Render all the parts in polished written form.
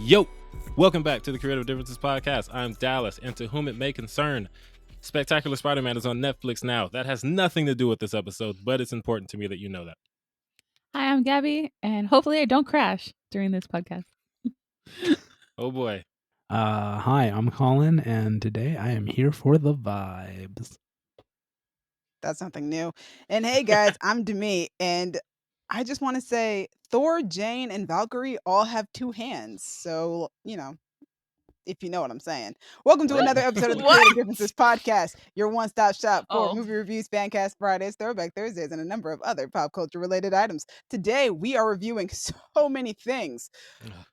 Yo, welcome back to the Creative Differences Podcast. I'm Dallas, and to whom it may concern, Spectacular Spider-Man is on Netflix now. That has nothing to do with this episode, but it's important to me that you know that. Hi, I'm Gabby, and hopefully I don't crash during this podcast. Oh boy. Hi, I'm Colin, and today I am here for the vibes. That's something new. And hey guys, I'm Demi, and I just want to say Thor, Jane, and Valkyrie all have two hands. So, if you know what I'm saying. Welcome to What? another episode of the What? Creative Differences Podcast, your one-stop shop for Oh. movie reviews, Fancast Fridays, Throwback Thursdays, and a number of other pop culture-related items. Today, we are reviewing so many things.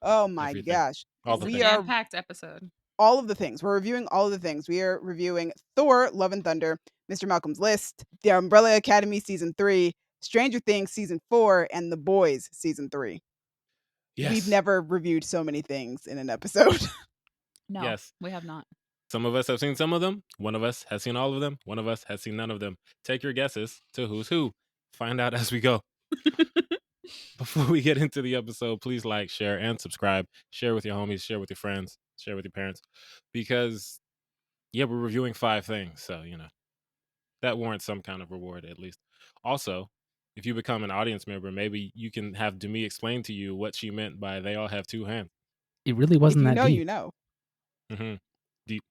Oh my Everything. gosh. All the It's a things. jam-packed episode. All of the things. We're reviewing all of the things. We are reviewing Thor, Love and Thunder, Mr. Malcolm's List, The Umbrella Academy Season 3, Stranger Things Season 4, and The Boys Season 3. Yes. We've never reviewed so many things in an episode. No, Yes. we have not. Some of us have seen some of them. One of us has seen all of them. One of us has seen none of them. Take your guesses to who's who. Find out as we go. Before we get into the episode, please like, share, and subscribe. Share with your homies, share with your friends, share with your parents. Because, yeah, we're reviewing 5 things. So, that warrants some kind of reward at least. Also, if you become an audience member, maybe you can have Demi explain to you what she meant by they all have 2 hands. It really If wasn't you that know, deep. you know. Mm-hmm. Deep.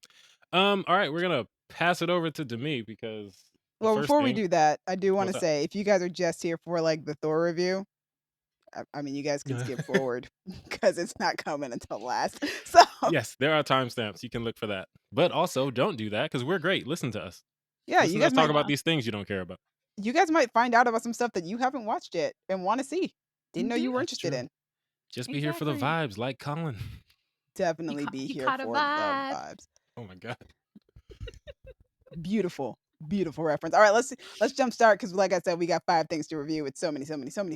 All right, we're gonna pass it over to Demi because. Well, before we do that, I do want to What's up? say, if you guys are just here for like the Thor review, I mean, you guys can skip forward because it's not coming until last. So Yes, there are timestamps. You can look for that. But also, don't do that because we're great. Listen to us. yeah, Listen you to us guys talk might about these things you don't care about. find out about some stuff that you haven't watched yet and want to see. Didn't know you were That's interested true. in. Just be here for the Exactly. vibes, like Colin. Definitely be He here caught a for the vibe. vibes. Oh my god. Beautiful reference. All right, let's jump start because, like I said, we got 5 things to review. It's so many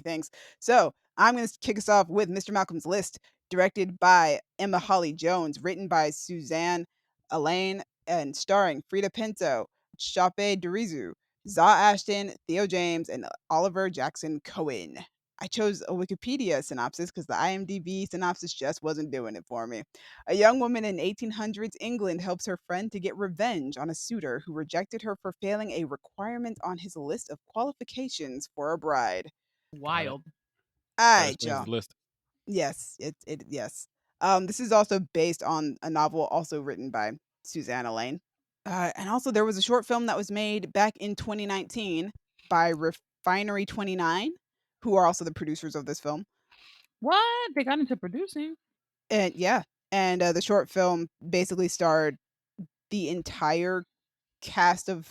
things. So I'm going to kick us off with Mr. Malcolm's List, directed by Emma Holly Jones, written by Suzanne Elaine, and starring Frida Pinto, Chape Derizu, Za Ashton, Theo James, and Oliver Jackson Cohen. I chose a Wikipedia synopsis because the IMDb synopsis just wasn't doing it for me. A young woman in 1800s England helps her friend to get revenge on a suitor who rejected her for failing a requirement on his list of qualifications for a bride. Wild. All That right, explains y'all. the list. Yes, yes. This is also based on a novel also written by Suzanne Elaine. And also there was a short film that was made back in 2019 by Refinery 29, who are also the producers of this film. What? They got into producing. And yeah, and the short film basically starred the entire cast of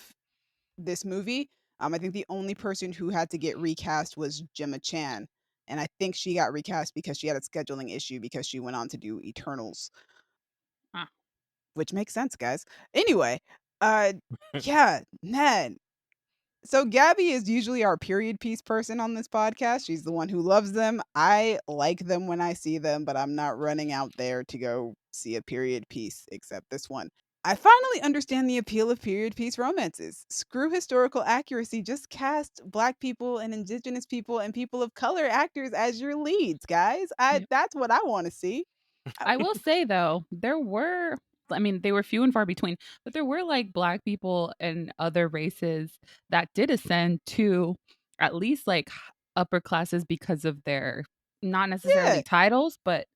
this movie. I think the only person who had to get recast was Gemma Chan, and I think she got recast because she had a scheduling issue because she went on to do Eternals. Ah. Which makes sense, guys. Anyway, yeah, man. So Gabby is usually our period piece person on this podcast. She's the one who loves them. I like them when I see them, but I'm not running out there to go see a period piece except this one. I finally understand the appeal of period piece romances. Screw historical accuracy. Just cast Black people and Indigenous people and people of color actors as your leads, guys. That's what I want to see. I will say though, they were few and far between, but there were like Black people and other races that did ascend to at least like upper classes because of their not necessarily Yeah. titles, but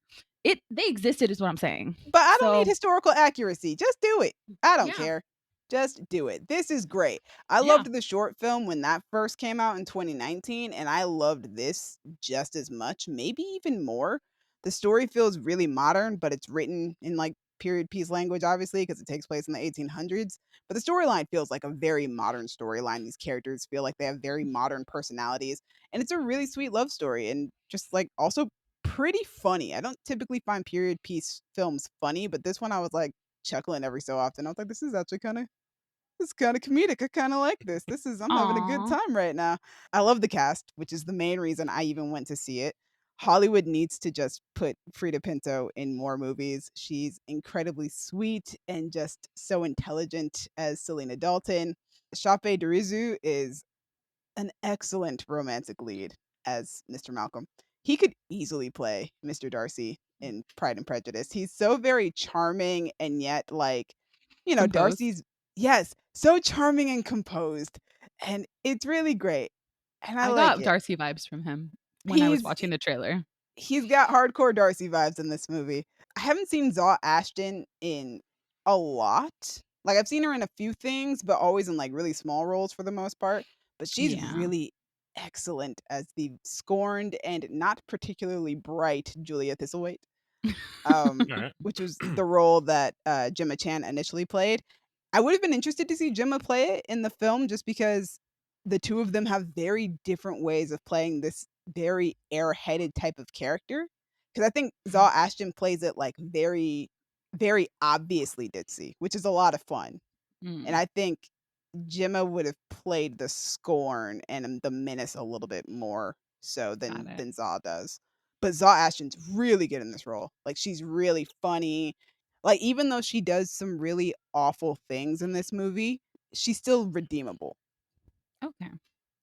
they existed is what I'm saying. But I don't So- need historical accuracy. Just do it. I don't Yeah. care. Just do it. This is great. I Yeah. loved the short film when that first came out in 2019, and I loved this just as much, maybe even more. The story feels really modern, but it's written in like period piece language, obviously, because it takes place in the 1800s. But the storyline feels like a very modern storyline. These characters feel like they have very modern personalities, and it's a really sweet love story, and just like also pretty funny. I don't typically find period piece films funny, but this one I was like chuckling every so often. I was like, this is kind of comedic. I kind of like this. I'm having a good Aw. time right now. I love the cast, which is the main reason I even went to see it. Hollywood needs to just put Frida Pinto in more movies. She's incredibly sweet and just so intelligent as Selena Dalton. Chape Derizu is an excellent romantic lead as Mr. Malcolm. He could easily play Mr. Darcy in Pride and Prejudice. He's so very charming and yet like, Composed. Darcy's so charming and composed. And it's really great. And I I like got it. Darcy vibes from him when I was watching the trailer. He's got hardcore Darcy vibes in this movie. I haven't seen Zaw Ashton in a lot. Like I've seen her in a few things, but always in like really small roles for the most part. But she's Yeah. really excellent as the scorned and not particularly bright Julia Thistlethwaite, All right. which was the role that Gemma Chan initially played. I would have been interested to see Gemma play it in the film just because the two of them have very different ways of playing this very airheaded type of character. Because I think Zaw Ashton plays it like very, very obviously ditzy, which is a lot of fun. And I think Gemma would have played the scorn and the menace a little bit more so than Zaw does. But Zaw Ashton's really good in this role. Like she's really funny. Like even though she does some really awful things in this movie, she's still redeemable. Okay.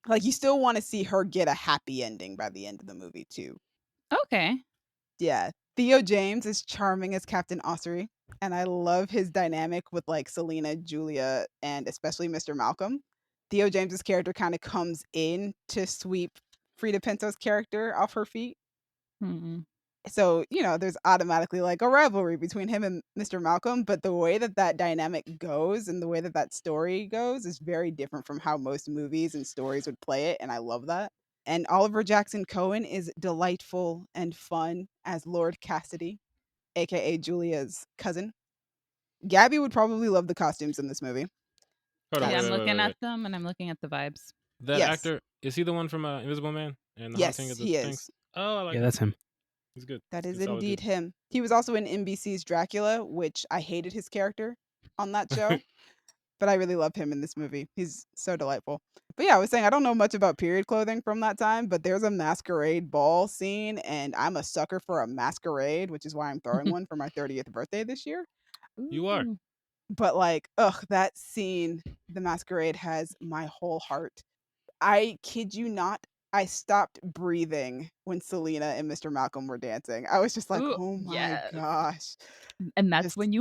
Like you still want to see her get a happy ending by the end of the movie too. Okay. Yeah. Theo James is charming as Captain Ossery, and I love his dynamic with like Selena, Julia, and especially Mr. Malcolm. Theo James's character kind of comes in to sweep Frida Pinto's character off her feet. Mm-mm. So, there's automatically like a rivalry between him and Mr. Malcolm, but the way that that dynamic goes and the way that that story goes is very different from how most movies and stories would play it, and I love that. And Oliver Jackson Cohen is delightful and fun as Lord Cassidy, aka Julia's cousin. Gabby would probably love the costumes in this movie. Hold on, Yeah, wait, I'm wait, wait, looking wait, at wait. them and I'm looking at the vibes. That Yes. actor, is he the one from Invisible Man and the Haunting Yes, of the he Sphinx? is. Oh, I like Yeah, him. that's him. He's good. That He's is a solid indeed dude. him. He was also in NBC's Dracula, which I hated his character on that show, but I really love him in this movie. He's so delightful. But yeah, I was saying I don't know much about period clothing from that time, but there's a masquerade ball scene, and I'm a sucker for a masquerade, which is why I'm throwing one for my 30th birthday this year. You are. Ooh. But like, that scene, the masquerade has my whole heart. I kid you not, I stopped breathing when Selena and Mr. Malcolm were dancing. I was just like, Ooh, oh my yes. gosh. And that's Just when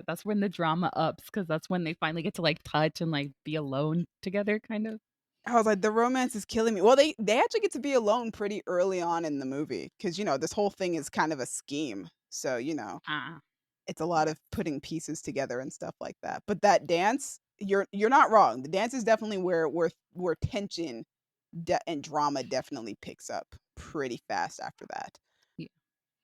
that's when the drama ups because that's when they finally get to like touch and like be alone together, kind of. I was like, the romance is killing me. Well, they actually get to be alone pretty early on in the movie because this whole thing is kind of a scheme. So Ah. it's a lot of putting pieces together and stuff like that. But that dance, you're not wrong. The dance is definitely where tension and drama definitely picks up pretty fast after that. Yeah.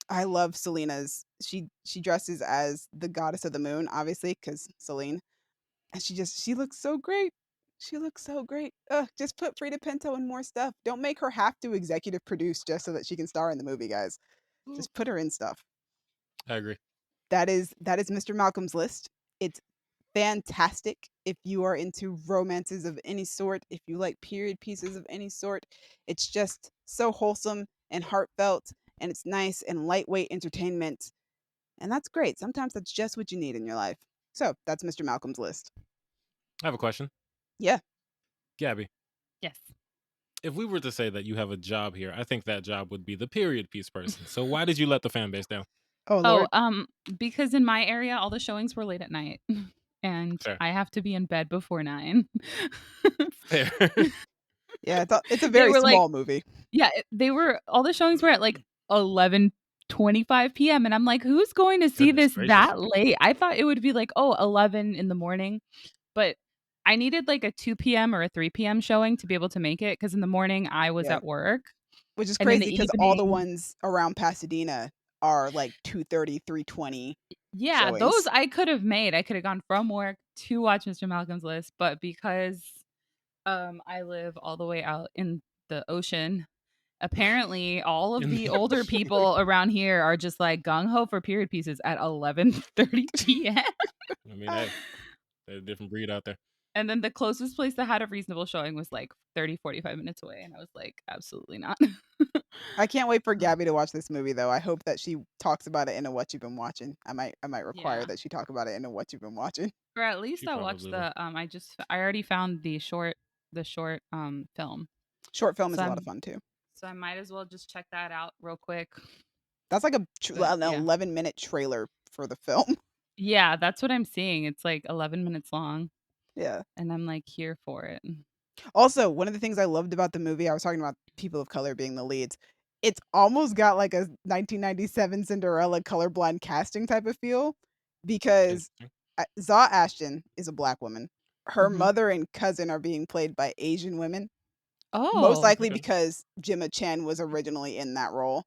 I love Selena's. She dresses as the goddess of the moon, obviously, because Selene, and she looks so great. She looks so great. Ugh, just put Frida Pinto in more stuff. Don't make her have to executive produce just so that she can star in the movie, guys. Just put her in stuff. I agree. That is Mr. Malcolm's List. It's fantastic if you are into romances of any sort, if you like period pieces of any sort. It's just so wholesome and heartfelt, and it's nice and lightweight entertainment. And that's great. Sometimes that's just what you need in your life. So that's Mr. Malcolm's List. I have a question. Yeah. Gabby, Yes. if we were to say that you have a job here, I think that job would be the period piece person. So why did you let the fan base down? Oh, Oh, Lord. because in my area all the showings were late at night. And Fair. I have to be in bed before 9. Fair. Yeah, it's a They very were like, small movie. yeah, they were all the showings were at like 11:25 p.m. and I'm like, who's going to see Goodness this gracious. that late? I thought it would be like, 11 in the morning, but I needed like a 2 p.m. or a 3 p.m. showing to be able to make it because in the morning I was Yeah. at work. Which is And in crazy the because all the evening, ones around Pasadena are like 2:30, 3:20 yeah, those showings. I could have made. I could have gone from work to watch Mr. Malcolm's List, but because I live all the way out in the ocean, apparently all of In the the older ocean. people around here are just like gung ho for period pieces at 11:30 p.m. I mean, hey, there's a different breed out there. And then the closest place that had a reasonable showing was like 30, 45 minutes away. And I was like, absolutely not. I can't wait for Gabby to watch this movie though. I hope that she talks about it in a what you've been watching. I might require Yeah. that she talk about it in a what you've been watching. Or at least She I watched probably will. I already found the short film. Short film is So a lot I'm of fun too. so I might as well just check that out real quick. That's like an yeah. 11-minute trailer for the film. Yeah, that's what I'm seeing. It's like 11 minutes long, Yeah. and I'm like here for it. Also, one of the things I loved about the movie, I was talking about people of color being the leads. It's almost got like a 1997 Cinderella colorblind casting type of feel because Interesting. Zaw Ashton is a black woman. Her Mhm. mother and cousin are being played by Asian women. Most Oh. likely Okay. because Gemma Chen was originally in that role,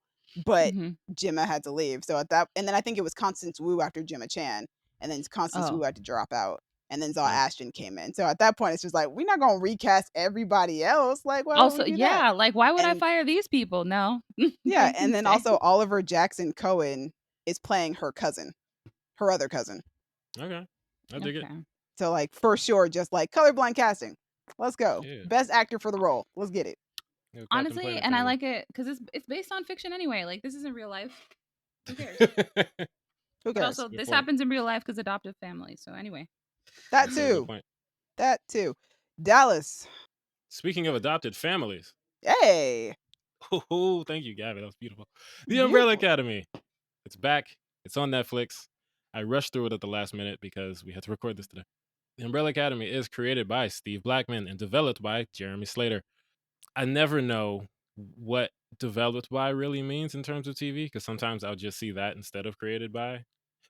but Mhm. Gemma had to leave. So and then I think it was Constance Wu after Gemma Chen, and then Constance Oh. Wu had to drop out, and then Zaw Mm. Ashton came in. So at that point, it's just like we're not gonna recast everybody else. Like, why would Also, we do that? yeah, like why would I And fire these people? No. yeah, They and can then stay. also Oliver Jackson Cohen is playing her cousin, her other cousin. Okay. I dig it. Okay. So like for sure, just like colorblind casting. Let's go. Yeah. Best actor for the role. Let's get it. Yo, Captain Honestly, Planet and I family. like it because it's based on fiction anyway. Like this isn't real life. Who cares? Who But cares? also, Good this point. happens in real life because adoptive families. So anyway, That That's a good too. point. That too. Dallas. Speaking of adopted families. Hey. Oh, thank you, Gabby. That was beautiful. The Umbrella Beautiful. Academy. It's back. It's on Netflix. I rushed through it at the last minute because we had to record this today. The Umbrella Academy is created by Steve Blackman and developed by Jeremy Slater. I never know what developed by really means in terms of TV because sometimes I'll just see that instead of created by.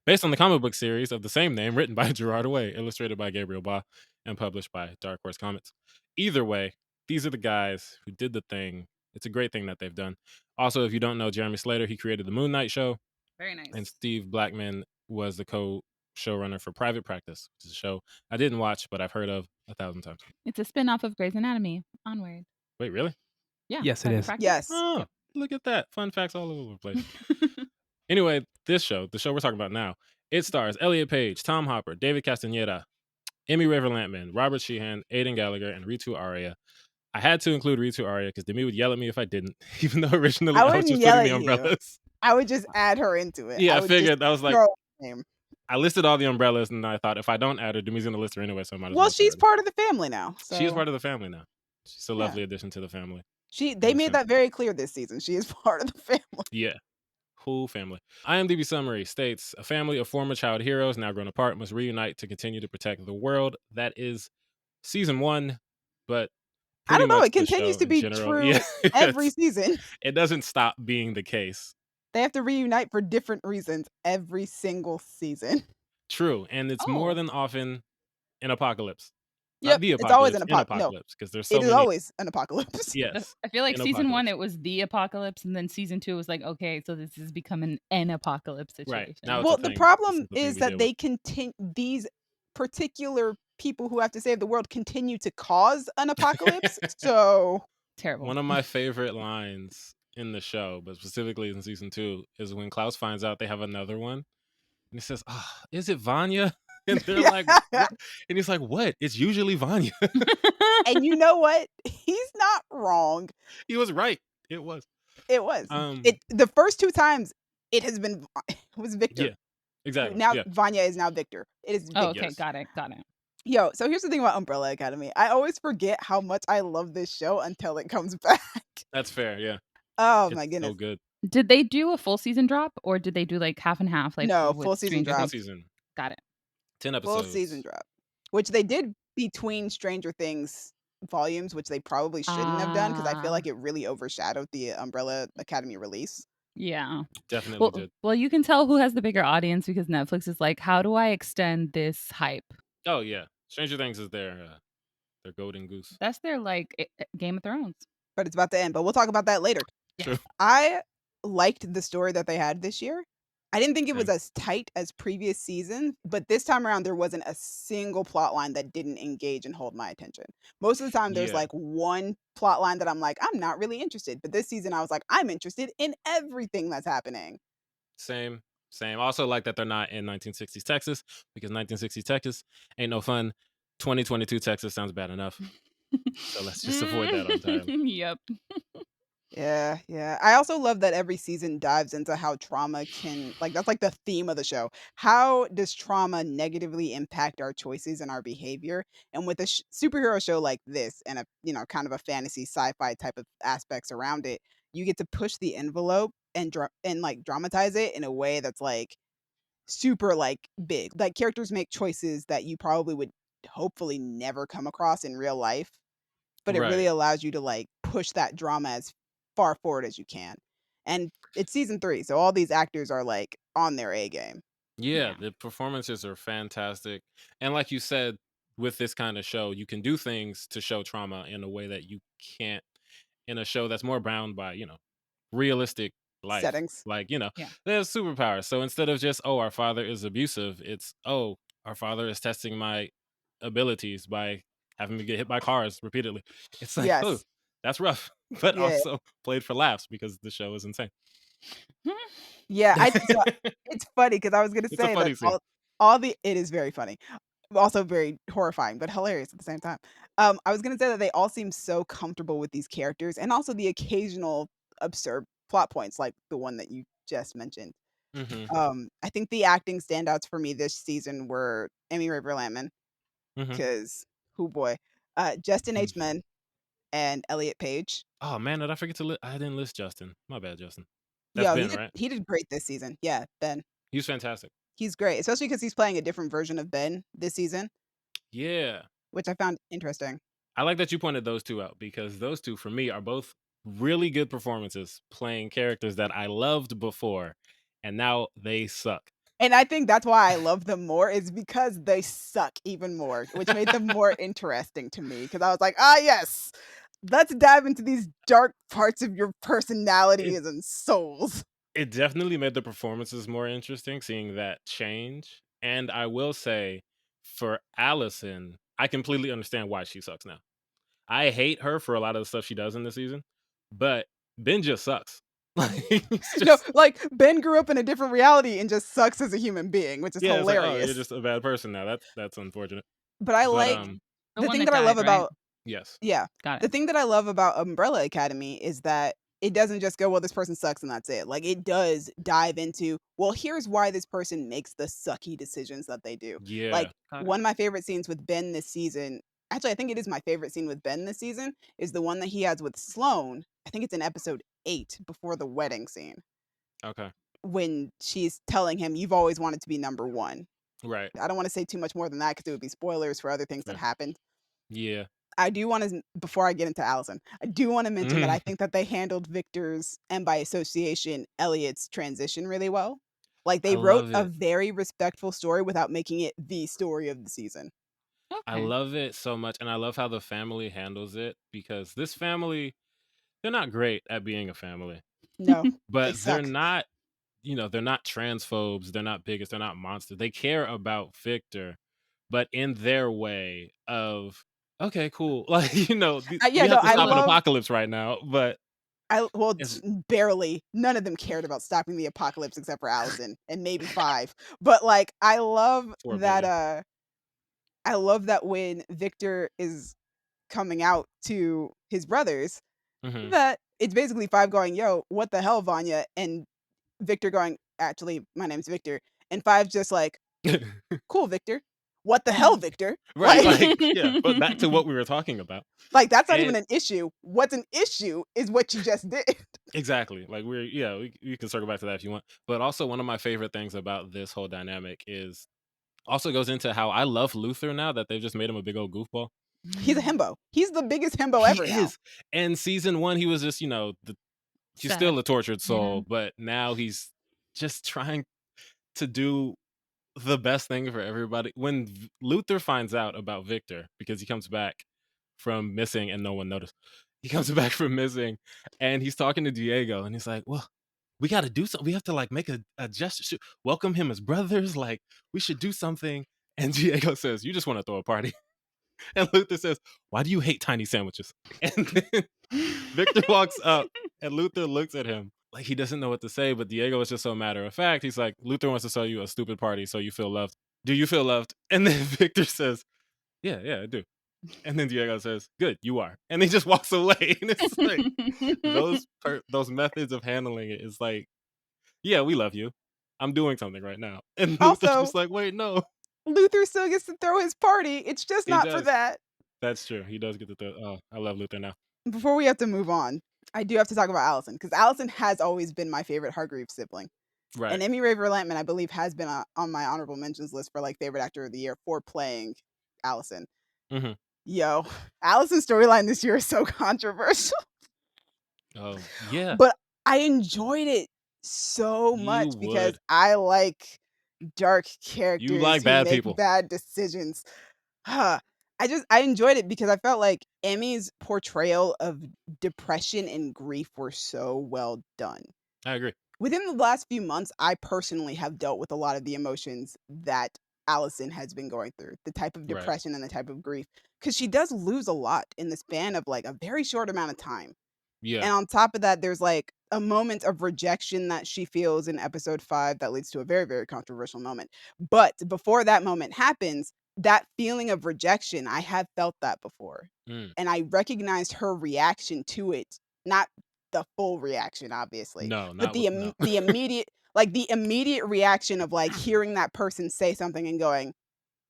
Based on the comic book series of the same name, written by Gerard Way, illustrated by Gabriel Ba, and published by Dark Horse Comics. Either way, these are the guys who did the thing. It's a great thing that they've done. Also, if you don't know Jeremy Slater, he created the Moon Knight show, very nice. and Steve Blackman was the co-showrunner for Private Practice, which is a show I didn't watch, but I've heard of 1,000 times. It's a spin-off of Grey's Anatomy. Onward. Wait, really? Yeah. Yes, it Private is. Practice. Yes. Oh, look at that. Fun facts all over the place. Anyway, this show, the show we're talking about now, it stars Elliot Page, Tom Hopper, David Castaneda, Emmy Raver-Lampman, Robert Sheehan, Aidan Gallagher, and Ritu Arya. I had to include Ritu Arya because Demi would yell at me if I didn't, even though originally I I was wouldn't just yell putting at the you. umbrellas. I would just add her into it. Yeah, I would just figured. I was like, throw her name. I listed all the umbrellas, and I thought if I don't add her, Demi's going to list her anyway, so I might as well. Well, she's part of the family now. So She is part of the family now. She's a Yeah. lovely addition to the family. they made that very clear this season. She is part of the family. Yeah. Whole family. IMDb summary states a family of former child heroes now grown apart must reunite to continue to protect the world. That is season 1, but I pretty don't know. much It the continues show to in be general. true Yeah, every season. it doesn't stop being the case. They have to reunite for different reasons every single season. True, and it's more than often an apocalypse. Yep, Not the it's always apocalypse, an in apocalypse. No, because there's so it is many. always an apocalypse. Yes, I feel like an season 1 apocalypse. it was the apocalypse, and then season 2 was like, okay, so this is becoming an apocalypse situation. Right now, it's Well, a the thing. problem This the thing is we that deal they continue. These particular people who have to save the world continue to cause an apocalypse. So Terrible. One of my favorite lines in the show, but specifically in season 2, is when Klaus finds out they have another one, and he says, is it Vanya? And they're like, what? And he's like, what? It's usually Vanya. And you know what? He's not wrong. He was right. It was. It was. Um, The first 2 times it has been it was Victor. Yeah, exactly. Now Yeah. Vanya is now Victor. It is Victor. Oh, okay, Yes. got it. Yo, so here's the thing about Umbrella Academy. I always forget how much I love this show until it comes back. That's fair. Yeah. Oh It's my goodness. so good. Did they do a full season drop, or did they do like half and half? Like No, with full season Stranger drop. Full Things? season. Got it. 10 Full episodes. season drop. Which they did between Stranger Things volumes, which they probably shouldn't have done because I feel like it really overshadowed the Umbrella Academy release. Yeah. Definitely did. Well, you can tell who has the bigger audience because Netflix is like, how do I extend this hype? Oh yeah, Stranger Things is their golden goose. That's their like Game of Thrones. But it's about to end. But we'll talk about that later. True. I liked the story that they had this year. I didn't think it was Same. as tight as previous seasons, but this time around there wasn't a single plot line that didn't engage and hold my attention. Most of the time there's Yeah. like one plot line that I'm like, I'm not really interested. But this season I was like, I'm interested in everything that's happening. Same. Also like that they're not in 1960s Texas because 1960s Texas ain't no fun. 2022 Texas sounds bad enough. So let's just avoid that entirely. Yep. Yeah. I also love that every season dives into how trauma can, like, that's like the theme of the show. How does trauma negatively impact our choices and our behavior? And with a superhero show like this and a, kind of a fantasy sci-fi type of aspects around it, you get to push the envelope and like dramatize it in a way that's like super like big. Like characters make choices that you probably would hopefully never come across in real life, but it really Right. allows you to like push that drama as far forward as you can. And it's season 3, so all these actors are like on their A game. Yeah, Yeah. the performances are fantastic. And like you said, with this kind of show, you can do things to show trauma in a way that you can't in a show that's more bound by, realistic life. Settings. Like, Yeah. there's superpowers. So instead of just, oh, our father is abusive, it's, oh, our father is testing my abilities by having me get hit by cars repeatedly. It's like, oh, Yes. that's rough, but Yeah. also played for laughs because the show is insane. Yeah, so it's funny because I was gonna It's a say that funny scene. it is very funny, also very horrifying, but hilarious at the same time. I was gonna say that they all seem so comfortable with these characters, and also the occasional absurd plot points, like the one that you just mentioned. Hmm. I think the acting standouts for me this season were Raver-Lampman, Hmm. because who boy, Justin H. and Elliot Page. Oh man, did I forget to I didn't list Justin. My bad, Justin. That's Yo, Ben, right? he did great this season. Yeah, Ben. He was fantastic. He's great, especially because he's playing a different version of Ben this season, Yeah. which I found interesting. I like that you pointed those two out because those two for me are both really good performances playing characters that I loved before and now they suck. And I think that's why I love them more is because they suck even more, which made them more interesting to me because I was like, "Ah, yes. Let's dive into these dark parts of your personalities it and souls." it definitely made the performances more interesting seeing that change. And I will say for Allison, I completely understand why she sucks now. I hate her for a lot of the stuff she does in this season, but Ben just sucks. Like it's No, just like, Ben grew up in a different reality and just sucks as a human being, which is yeah, it's like, oh, you're hilarious. just a bad person now. That's unfortunate. But I But like The the one thing that that I love died, right? about yes. yeah. Got The it. thing that I love about Umbrella Academy is that it doesn't just go, "Well, this person sucks and that's it." Like, it does dive into, "Well, here's why this person makes the sucky decisions that they do." Yeah. Like, Got it. one of my favorite scenes with Ben this season actually, I think it is my favorite scene with Ben this season, is the one that he has with Sloane. I think it's in episode 8 before the wedding scene, Okay. when she's telling him, "You've always wanted to be number 1." Right. I don't wanna say too much more than that because it would be spoilers for other things that Fair. happened. Yeah. I do wanna before I get into Allison, I do wanna mention that I Mhm. think that they handled Victor's, and by association, Elliot's transition really well. Like, I they wrote love a it. very respectful story without making it the story of the season. I Okay. love it so much, and I love how the family handles it because this family, they're not great at being a family, No, they but they're suck. not, they're not transphobes, they're not bigots, they're not monsters. They care about Victor, but in their way of, okay, cool. Like, Yeah, we no, have to I stop an love apocalypse right now, but well, it's barely. None of them cared about stopping the apocalypse except for Allison and maybe 5. But, like, for a bit, yeah. I love that when Victor is coming out to his brothers, Hmm. that it's basically 5 going, "Yo, what the hell, Vanya?" And Victor going, "Actually, my name's Victor." And 5 just like, "Cool, Victor. What the hell, Victor?" Right, Like like, yeah, but back to what we were talking about. like, that's not And even an issue. What's an issue is what you just did. exactly. Like we can circle back to that if you want. But also one of my favorite things about this whole dynamic is also goes into how I love Luther now that they've just made him a big old goofball. He's a himbo. He's the biggest himbo He ever now. is. And season 1 he was just, he's Sad. still a tortured You soul, know? but now he's just trying to do the best thing for everybody. When Luther finds out about Victor because he comes back from missing and no one noticed. He comes back from missing and he's talking to Diego and he's like, "Well, we got to do something. We have to like make a gesture, welcome him as brothers. Like we should do something." And Diego says, "You just want to throw a party." And Luther says, "Why do you hate tiny sandwiches?" And then Victor walks up and Luther looks at him like he doesn't know what to say, but Diego is just so matter of fact. He's like, "Luther wants to sell you a stupid party so you feel loved. Do you feel loved?" And then Victor says, yeah, I do." And then Diego says, "Good, you are." And he just walks away. And it's like those methods of handling it is like, "Yeah, we love you. I'm doing something right now." And Luther's Also, just like, "Wait, no." Luther still gets to throw his party. It's just He not for does. that. That's true. He does get the oh, I love Luther now. Before we have to move on, I do have to talk about Allison because Allison has always been my favorite Hargreaves sibling. Right. And Emmy Raver-Lampman, I believe, has been on my honorable mentions list for like favorite actor of the year for playing Allison. Mhm. Yo, Allison's storyline this year is so controversial, Oh, yeah. but I enjoyed it so You much because would. I like dark You characters like who bad make people. bad decisions. I enjoyed it because I felt like Emmy's portrayal of depression and grief were so well done. I agree. Within the last few months, I personally have dealt with a lot of the emotions that Allison has been going through, the type of Right. depression and the type of grief, because she does lose a lot in the span of like a very short amount of time. Yeah. And on top of that, there's like a moment of rejection that she feels in episode 5 that leads to a very, very controversial moment. But before that moment happens, that feeling of rejection, I have felt that before. Mm. And I recognized her reaction to it, not the full reaction, obviously, No, but not the no. the immediate reaction of like hearing that person say something and going,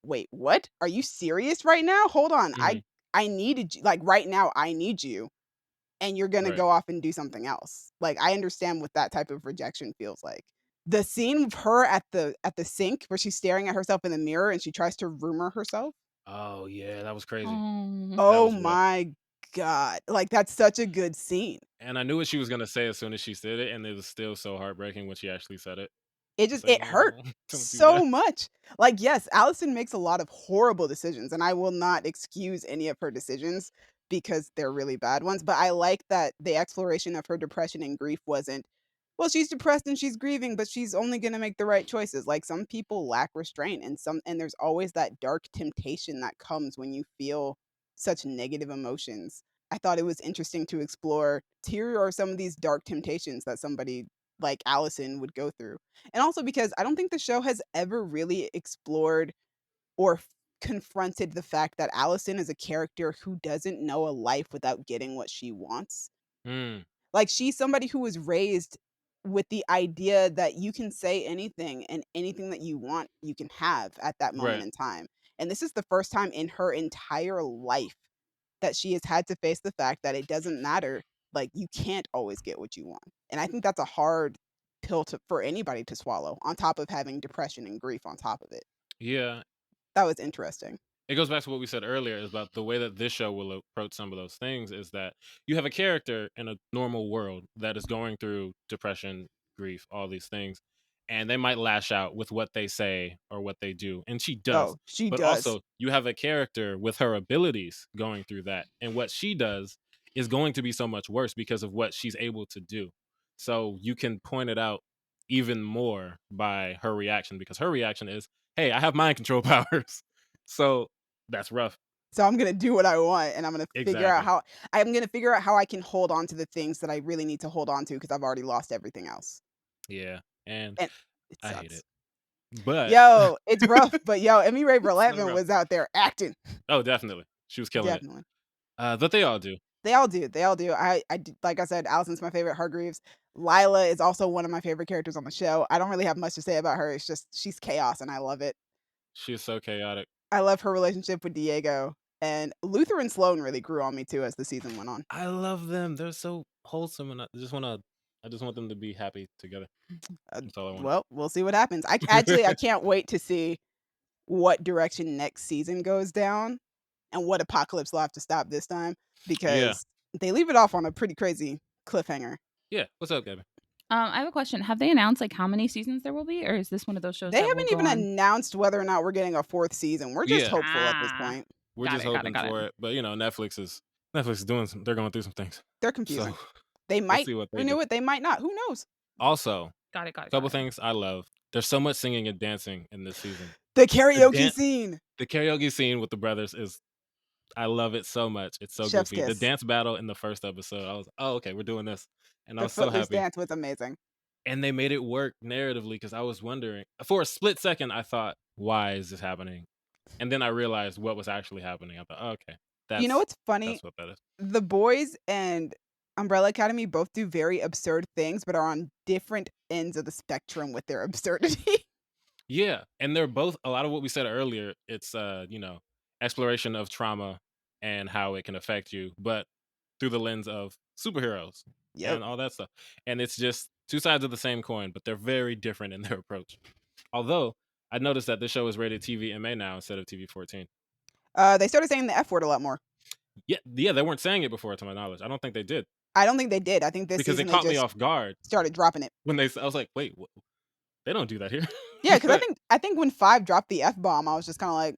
"Wait, what? Are you serious right now? Hold on. Mhm. I needed you. Like right now, I need you." And you're gonna Right. go off and do something else. Like, I understand what that type of rejection feels like. The scene of her at the sink where she's staring at herself in the mirror and she tries to rumor herself. Oh, yeah, that was crazy. Oh. That Oh was rough. my god. Like, that's such a good scene. And I knew what she was gonna say as soon as she said it, and it was still so heartbreaking when she actually said it. It's like, It hurt "No, don't do that." so much. Like, yes, Allison makes a lot of horrible decisions, and I will not excuse any of her decisions because they're really bad ones, but I like that the exploration of her depression and grief wasn't, well, she's depressed and she's grieving, but she's only gonna make the right choices. Like, some people lack restraint, and there's always that dark temptation that comes when you feel such negative emotions. I thought it was interesting to explore, here are some of these dark temptations that somebody like Allison would go through. And also because I don't think the show has ever really explored or confronted the fact that Allison is a character who doesn't know a life without getting what she wants. Mm, Like, she's somebody who was raised with the idea that you can say anything and anything that you want, you can have at that moment right. in time. And this is the first time in her entire life that she has had to face the fact that it doesn't matter. Like, you can't always get what you want. And I think that's a hard pill for anybody to swallow, on top of having depression and grief on top of it. Yeah. That was interesting. It goes back to what we said earlier is about the way that this show will approach some of those things is that you have a character in a normal world that is going through depression, grief, all these things, and they might lash out with what they say or what they do, and she does. Oh, she But does. also, you have a character with her abilities going through that, and what she does is going to be so much worse because of what she's able to do. So you can point it out even more by her reaction because her reaction is, "Hey, I have mind control powers." So that's rough. So I'm gonna do what I want, and Exactly. I'm gonna figure out how I can hold on to the things that I really need to hold on to because I've already lost everything else. Yeah. And And it I hate sucks. it. But Yo, it's rough, but yo, Emmy it's so Raver-Lampman rough. was out there acting. Oh, definitely. She was killing it. Definitely. But they all do. They all do. They all do. Like I said, Allison's my favorite Hargreaves. Lila is also one of my favorite characters on the show. I don't really have much to say about her. It's just she's chaos and I love it. She is so chaotic. I love her relationship with Diego. And Luther and Sloane really grew on me too as the season went on. I love them. They're so wholesome and I just want them to be happy together. Uh, That's all I want. well, we'll see what happens. I can't wait to see what direction next season goes down and what apocalypse will have to stop this time Yeah. because they leave it off on a pretty crazy cliffhanger. Yeah. What's up, Gabby? I have a question. Have they announced like how many seasons there will be, or is this one of those shows They that will haven't go even on? announced whether or not we're getting a 4th season. We're just Yeah. hopeful at this point. We're Got just it, got it, hoping got for it. it. But Netflix is doing they're going through some things. They're confusing. So They we'll might see what they renew do. it, they might not. Who knows? Also, Got it, got it, couple got it. things I love. There's so much singing and dancing in this season. The karaoke dan- scene. The karaoke scene with the brothers is I love it so much. It's so Chef's goofy. The kiss. dance battle in the first episode, I was, oh, okay, we're doing this. And I The was so Footloose happy. dance was amazing. And they made it work narratively because I was wondering, for a split second, I thought, why is this happening? And then I realized what was actually happening. I thought, oh, okay, You know what's funny? that's what that is. The boys and Umbrella Academy both do very absurd things, but are on different ends of the spectrum with their absurdity. Yeah, and they're both a lot of what we said earlier. It's exploration of trauma and how it can affect you, but through the lens of superheroes Yep. and all that stuff. And it's just two sides of the same coin, but they're very different in their approach. Although I noticed that this show is rated TV MA now instead of TV 14. They started saying the F word a lot more. Yeah, they weren't saying it before, to my knowledge. I don't think they did. I don't think they did. I think this because season it caught they me just off guard started dropping it. when I was like, wait, they don't do that here. Yeah, because I think when 5 dropped the F-bomb, I was just kind of like,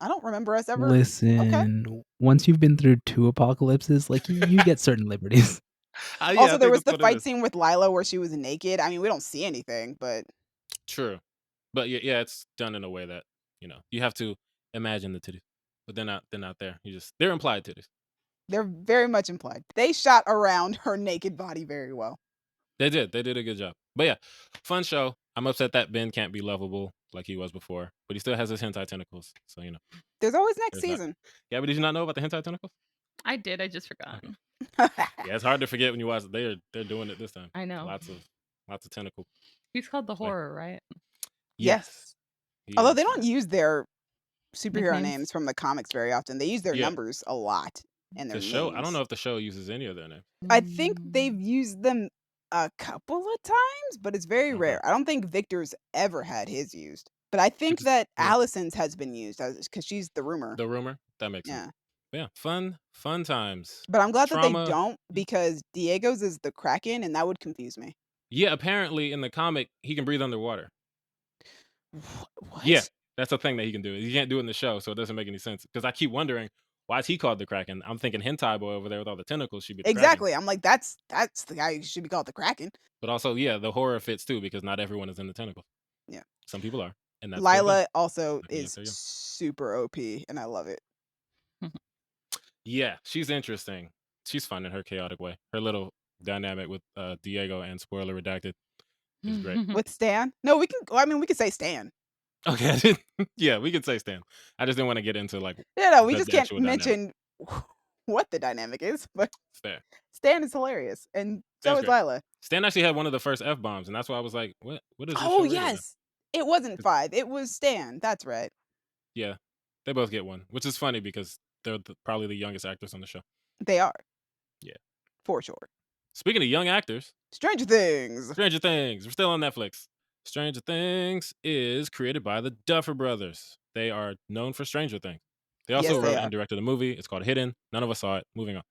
I don't remember us ever. Listen, once you've been through 2 apocalypses, like you get certain liberties. Yeah, Also, I there think was that's the what it fight is. scene with Lila where she was naked. I mean, we don't see anything, but True. But yeah, it's done in a way that, you have to imagine the titties. But they're not there. They're implied titties. they're very much implied. They shot around her naked body very well. They did a good job. But yeah, fun show. I'm upset that Ben can't be lovable like he was before, but he still has his hentai tentacles. So, There's always next there's that. season. Yeah, but did you not know about the hentai tentacles? I did. I just forgot. Yeah, it's hard to forget when you watch it. They're doing it this time. I know. Lots of tentacle. He's called the Horror, right? Yes. He Although is. they don't use their superhero Nicknames? names from the comics very often. They use their Yeah. numbers a lot and their The show, names. I don't know if the show uses any of their names. I think they've used them a couple of times, but it's very Okay. rare. I don't think Victor's ever had his used. But I think that Allison's has been used because she's the rumor. The rumor? That makes sense. Yeah, fun times. But I'm glad that they Trauma. don't, because Diego's is the Kraken, and that would confuse me. Yeah, apparently in the comic, he can breathe underwater. What? Yeah, that's a thing that he can do. He can't do it in the show, so it doesn't make any sense. Because I keep wondering, why is he called the Kraken? I'm thinking hentai boy over there with all the tentacles should be the Kraken. Exactly. I'm like, that's the guy who should be called the Kraken. But also, yeah, the horror fits too, because not everyone is in the tentacles. Yeah. Some people are. And that's Lila also Yeah, is there you go. super OP, and I love it. Yeah, she's interesting. She's fun in her chaotic way. Her little dynamic with Diego and spoiler redacted is great. With Stan? No, we can say Stan. Okay, yeah, we could say Stan. I just didn't want to get into like Yeah, no, we the just can't actual dynamic. mention what the dynamic is, but Fair. Stan is hilarious, and so Stan's is great. Lila. Stan actually had one of the first F-bombs, and that's why I was like, what is this show Oh, rated at? yes. It wasn't 5. It was Stan. That's right. Yeah, they both get one, which is funny because they're probably the youngest actors on the show. They are. Yeah. For sure. Speaking of young actors, Stranger Things. We're still on Netflix. Stranger Things is created by the Duffer Brothers. They are known for Stranger Things. They also Yes, they wrote are. and directed a movie. It's called Hidden. None of us saw it. Moving on.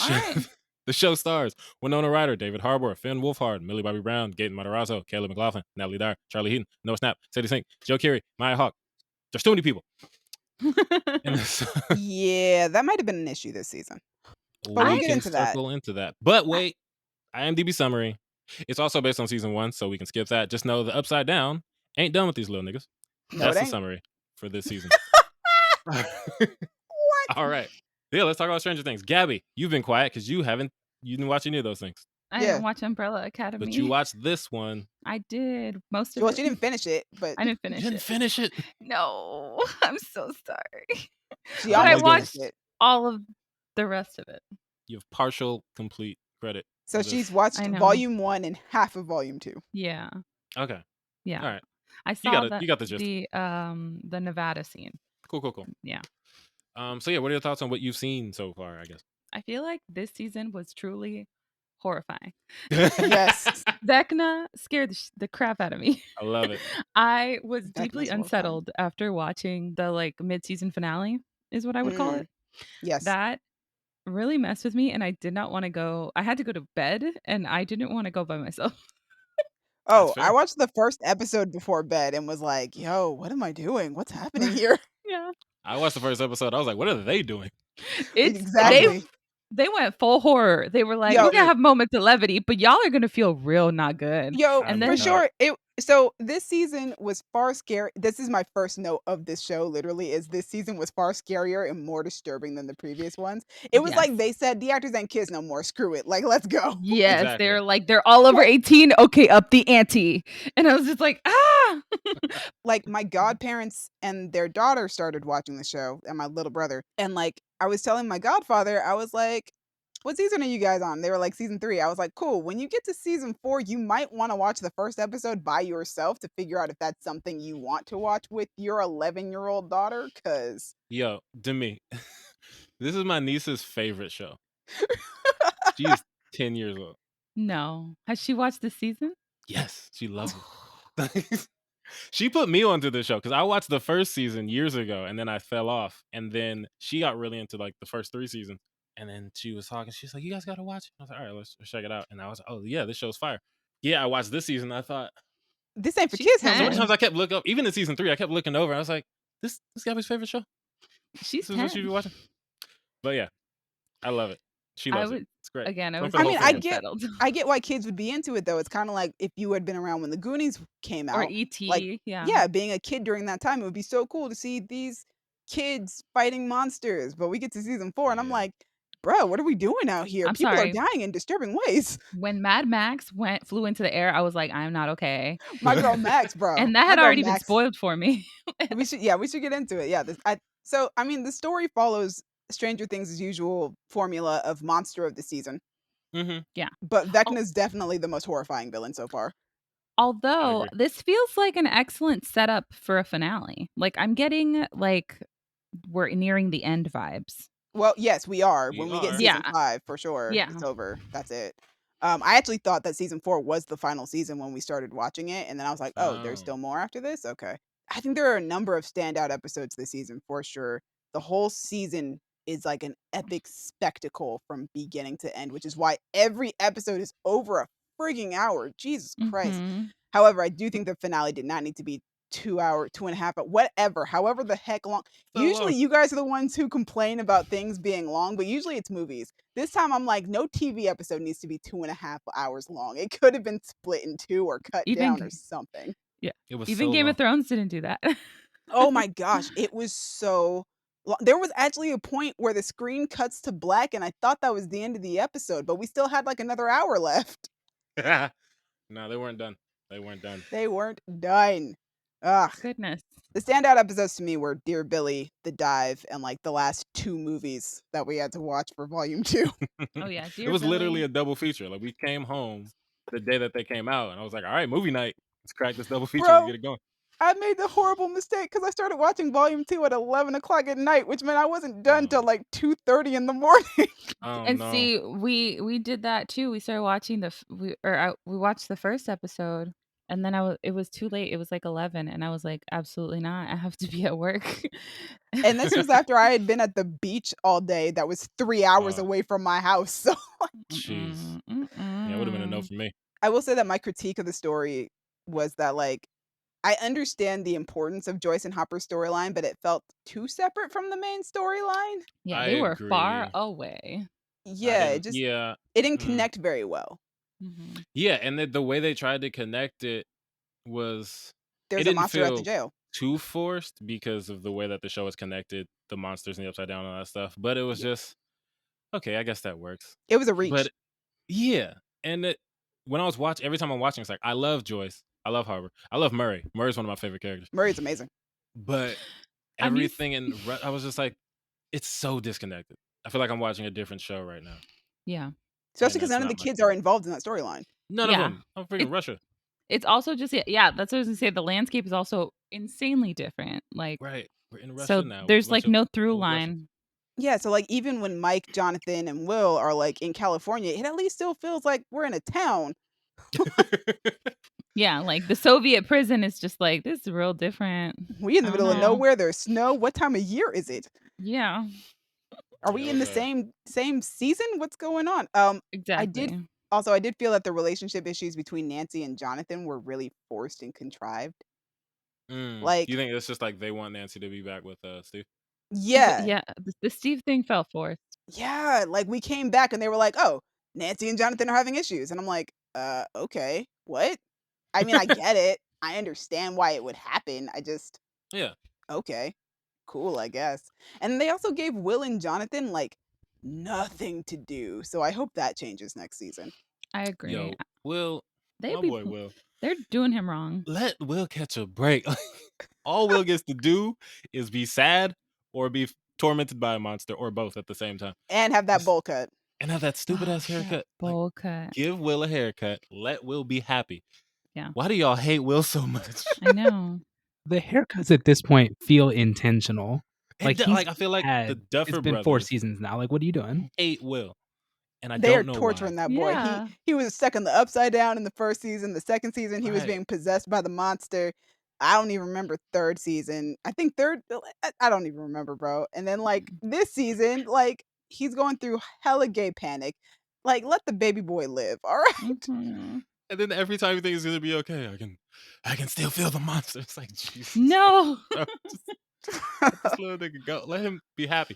Alright. The show stars Winona Ryder, David Harbour, Finn Wolfhard, Millie Bobby Brown, Gaten Matarazzo, Caleb McLaughlin, Natalie Dyer, Charlie Heaton, Noah Snap, Sadie Sink, Joe Keery, Maya Hawke. There's too many people. Yeah, that might have been an issue this season. But we'll get into that. Circle into that. But wait, IMDb summary. It's also based on season 1, so we can skip that. Just know the Upside Down ain't done with these little niggas. No, That's it the ain't. summary for this season. What? All right. Yeah, let's talk about Stranger Things. Gabby, you've been quiet because you didn't watch any of those things. I Yeah. didn't watch Umbrella Academy. But you watched this one. I did most of Well, it. she didn't finish it, but I didn't You finish didn't it. finish it. No, I'm so sorry. she But I almost watched finished it. all of the rest of it. You have partial complete credit. So for this. she's watched I know. volume 1 and half of volume 2. Yeah, Okay. yeah. All right. I You saw got the gist. the Nevada scene. Cool. Yeah. So yeah, what are your thoughts on what you've seen so far, I guess? I feel like this season was truly horrifying. Yes. Vecna scared the crap out of me. I love it. I was Vecna's deeply horrifying. unsettled after watching the mid-season finale, is what I would call Mm. it. Yes. That really messed with me, and I did not want to go. I had to go to bed, and I didn't want to go by myself. Oh, fair. I watched the first episode before bed and was like, yo, what am I doing? What's happening here? Yeah, I watched the first episode. I was like, what are they doing? Exactly. They went full horror. They were like, Yo. we're gonna have moments of levity, but y'all are gonna feel real not good. Yo, And for then- sure. So this season was far scary. This is my first note of this show, literally, is this season was far scarier and more disturbing than the previous ones. It was like Yes. they said, the actors ain't kids no more. Screw it. Like, let's go. Yes, Exactly. they're like, they're all over 18. Okay, up the ante. And I was just like, ah. Like, my godparents and their daughter started watching the show, and my little brother. And like, I was telling my godfather, I was like, what season are you guys on? They were like, season 3. I was like, cool. When you get to season 4, you might want to watch the first episode by yourself to figure out if that's something you want to watch with your 11-year-old daughter. Cause Yo, Demi, this is my niece's favorite show. She is 10 years old. No. Has she watched this season? Yes, she loves it. She put me onto the show because I watched the first season years ago and then I fell off. And then she got really into like the first 3 seasons. And then she was talking. She's like, "You guys got to watch it." I was like, "All right, let's check it out." And I was like, "Oh, yeah, this show's fire." Yeah, I watched this season. I thought, This ain't for She's kids, so many 10. times I kept looking up, even in season 3, I kept looking over. I was like, this Gabby's favorite show? She's This is what 10. she'd be watching? But yeah, I love it. She I loves it. would It's great. again. I Fun was for the I whole mean, family. I get why kids would be into it though. It's kind of like if you had been around when the Goonies came or out, E.T. like yeah. being a kid during that time, it would be so cool to see these kids fighting monsters. But we get to season 4, and I'm Yeah. like, bro, what are we doing out here? I'm People sorry. are dying in disturbing ways. When Mad Max flew into the air, I was like, I'm not okay. My girl Max, bro, And that My had girl already been Max. spoiled for me. We should get into it. Yeah, so I mean, the story follows Stranger Things' as usual formula of monster of the season, Mm-hmm. Yeah. but Vecna's definitely the most horrifying villain so far. Although agree. this feels like an excellent setup for a finale. Like I'm getting like we're nearing the end vibes. Well, yes, we are. We When we get are. season Yeah. 5, for sure, Yeah. it's over. That's it. I actually thought that season 4 was the final season when we started watching it, and then I was like, oh, there's Oh. still more after this? Okay. I think there are a number of standout episodes this season, for sure. The whole season is like an epic spectacle from beginning to end, which is why every episode is over a frigging hour. Jesus Christ. Mhm. However, I do think the finale did not need to be 2 hour, 2.5, but whatever, however the heck long. So Usually long. you guys are the ones who complain about things being long, but usually it's movies. This time I'm like, no TV episode needs to be 2.5 hours long. It could have been split in 2 or cut down or something. Yeah. It was Even so Game long. of Thrones didn't do that. Oh my gosh, it was so long. There was actually a point where the screen cuts to black, and I thought that was the end of the episode, but we still had like another hour left. No, they weren't done. They weren't done. They weren't done. Ugh. Goodness. The standout episodes to me were Dear Billy, The Dive, and like the last 2 movies that we had to watch for volume 2. Oh yeah, It Dear was literally Billy. a double feature. Like we came home the day that they came out, and I was like, "All right, movie night. Let's crack this double feature and Bro, get it going." I made the horrible mistake because I started watching volume 2 at 11 o'clock at night, which meant I wasn't done till like 2:30 in the morning. Oh And no. see, we did that too. We started watching we watched the first episode, and then it was too late. It was like 11, and I was like, absolutely not. I have to be at work. And this was after I had been at the beach all day. That was 3 hours away from my house. So Jeez. Yeah, it would have been a no Mm-mm. for me. I will say that my critique of the story was that like I understand the importance of Joyce and Hopper's storyline, but it felt too separate from the main storyline. Yeah, I they were far agree. away. Yeah, it didn't Mm. connect very well. Mhm. Yeah, and the way they tried to connect it was it There's a didn't monster at the feel jail. too forced because of the way that the show was connected, the monsters and the upside down and all that stuff. But it was just okay. I guess that works. It was a reach. But yeah, and when I was watching, every time I'm watching, it's like I love Joyce, I love Harbor, I love Murray. Murray's one of my favorite characters. Murray's amazing. But I'm used- everything I was just like, it's so disconnected. I feel like I'm watching a different show right now. Yeah. Especially because that's none of the not my kids thing. are involved in that storyline. None Yeah. of them. I'm freaking Russia. It's also just yeah. That's what I was gonna say. The landscape is also insanely different. Like Right. We're in Russia so, now. there's Bunch like of no through old Russians. line. Yeah, so like even when Mike, Jonathan, and Will are like in California, it at least still feels like we're in a town. Yeah, like the Soviet prison is just like this is real different. We in the I middle don't of know. nowhere. There's snow. What time of year is it? Yeah, Are we Yeah, in the it was, same season? What's going on? exactly. I did feel that the relationship issues between Nancy and Jonathan were really forced and contrived. Like, you think it's just like they want Nancy to be back with Steve? yeah, Yeah. The Steve thing fell forth. yeah. Like we came back and they were like, "Oh, Nancy and Jonathan are having issues," and I'm like, okay, what? I mean, I get it. I understand why it would happen. I just, Yeah. okay, cool, I guess. And they also gave Will and Jonathan like nothing to do, so I hope that changes next season. I agree. Yo, Will, They my be, boy Will. they're doing him wrong. Let Will catch a break. All Will gets to do is be sad or be tormented by a monster or both at the same time. And have that bowl cut. And have that stupid ass Oh, that haircut. Like, bowl cut. give Will a haircut. Let Will be happy. Yeah. Why do y'all hate Will so much? I know. The haircuts at this point feel intentional. Like I feel like the Duffer it's been brothers 4 seasons now. Like, what are you doing? hate Will. and I They are don't know torturing why. that boy. Yeah. He was stuck in the Upside Down in the first season. The second season, he was Right. being possessed by the monster. I don't even remember third season. I think third. I don't even remember, bro. And then like this season, like he's going through hella gay panic. Like let the baby boy live, all right? Mhm. And then every time you think it's gonna be okay, I can still feel the monster. It's like Jesus. No. Bro, just let this little nigga go. Let him be happy.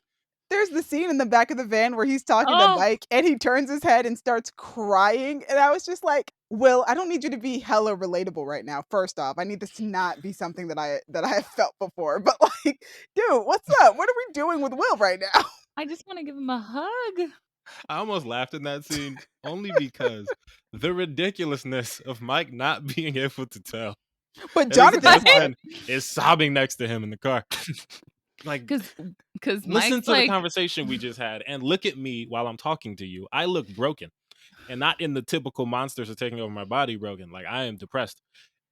There's the scene in the back of the van where he's talking to Oh. Mike and he turns his head and starts crying. And I was just like, Will, I don't need you to be hella relatable right now. First off, I need this to not be something that I have felt before. But like, dude, what's up? What are we doing with Will right now? I just want to give him a hug. I almost laughed in that scene only because the ridiculousness of Mike not being able to tell. But And his Jonathan's best like, friend is sobbing next to him in the car. Like, Because listen Mike's to like, the conversation we just had and look at me while I'm talking to you. I look broken and not in the typical monsters are taking over my body broken. Like, I am depressed.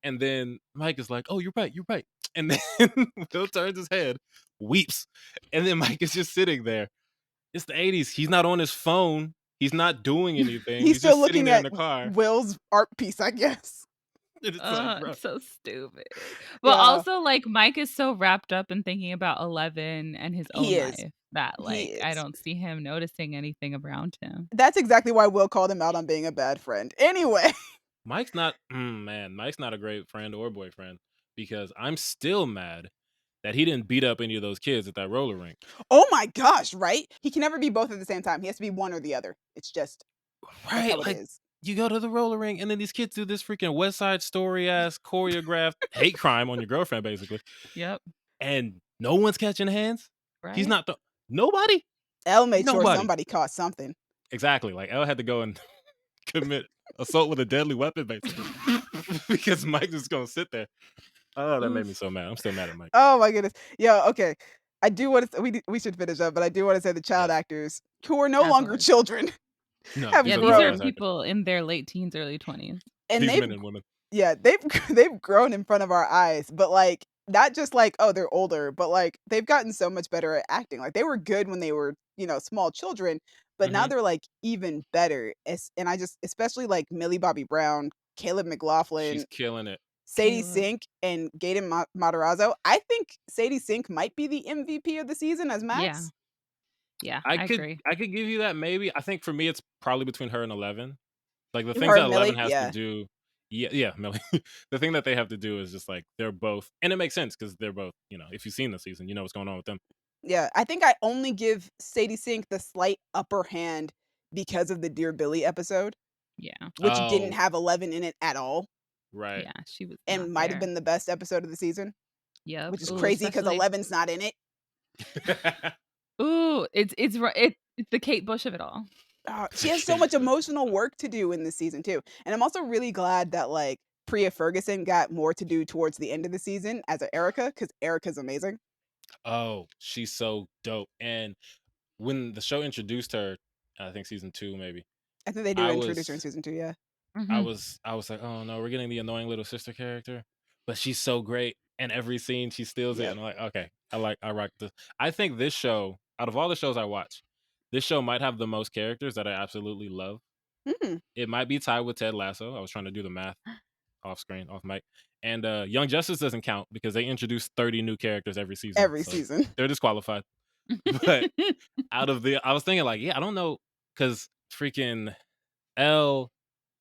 And then Mike is like, oh, you're right. And then Will turns his head, weeps. And then Mike is just sitting there. It's the 80s. He's not on his phone. He's not doing anything. he's He's still just sitting looking there in at the car. Will's art piece, I guess. And it's like, bro. it's so stupid. But Yeah. also, like, Mike is so wrapped up in thinking about 11 and his own He is. life that, He like, I is. don't see him noticing anything around him. That's exactly why Will called him out on being a bad friend. Anyway. Mike's not, Mike's not a great friend or boyfriend because I'm still mad that he didn't beat up any of those kids at that roller rink. Oh my gosh, right? He can never be both at the same time. He has to be one or the other. It's just that's Right? how it Like, is. you go to the roller rink and then these kids do this freaking West Side Story ass choreographed hate crime on your girlfriend, basically. Yep. And no one's catching hands. Right. He's not nobody. Elle made sure Nobody. somebody caught something. Exactly. Like, Elle had to go and commit assault with a deadly weapon, basically, because Mike was gonna sit there. Oh, that made me so mad. I'm still mad at Mike. Oh my goodness. Yeah, okay. I do want to. We should finish up, but I do want to say the child Yes. actors who are no As longer always. children No, have Yeah, these these are are grown, actors. people in their late teens, early 20s. and These they've men and women. yeah they've grown in front of our eyes. But like not just like oh they're older, but like they've gotten so much better at acting. Like they were good when they were small children, but now Mhm. they're like even better. And I just especially like Millie Bobby Brown, Caleb McLaughlin, She's killing it. Sadie Caleb. Sink and Gaten Matarazzo. I think Sadie Sink might be the MVP of the season as Max. Yeah, I I could agree. give you that maybe. I think for me it's probably between her and 11. Like the Her things that and 11 Millie, has yeah. to do. Yeah, Millie. The thing that they have to do is just like they're both, and it makes sense because they're both. If you've seen the season, you know what's going on with them. Yeah, I think I only give Sadie Sink the slight upper hand because of the Dear Billy episode, Yeah. which didn't Oh, have 11 in it at all right. Yeah, she was and not might have there. been the best episode of the season, Yep. which is Ooh, crazy because especially 11's not in it. Ooh, it's the Kate Bush of it all. She has so much emotional work to do in this season too. And I'm also really glad that like Priya Ferguson got more to do towards the end of the season as a Erica because Erica's amazing. Oh, she's so dope. And when the show introduced her, I think season 2 maybe. I think they do I introduce her in was season 2, yeah. I was like, oh no, we're getting the annoying little sister character, but she's so great. And every scene she steals it, Yep. and I'm like, okay, I rock this. I think this show, out of all the shows I watch, this show might have the most characters that I absolutely love. Mm, It might be tied with Ted Lasso. I was trying to do the math off screen, off mic. And Young Justice doesn't count because they introduce 30 new characters every season. every so season. they're disqualified. But out of I was thinking like, yeah, I don't know, because freaking Elle,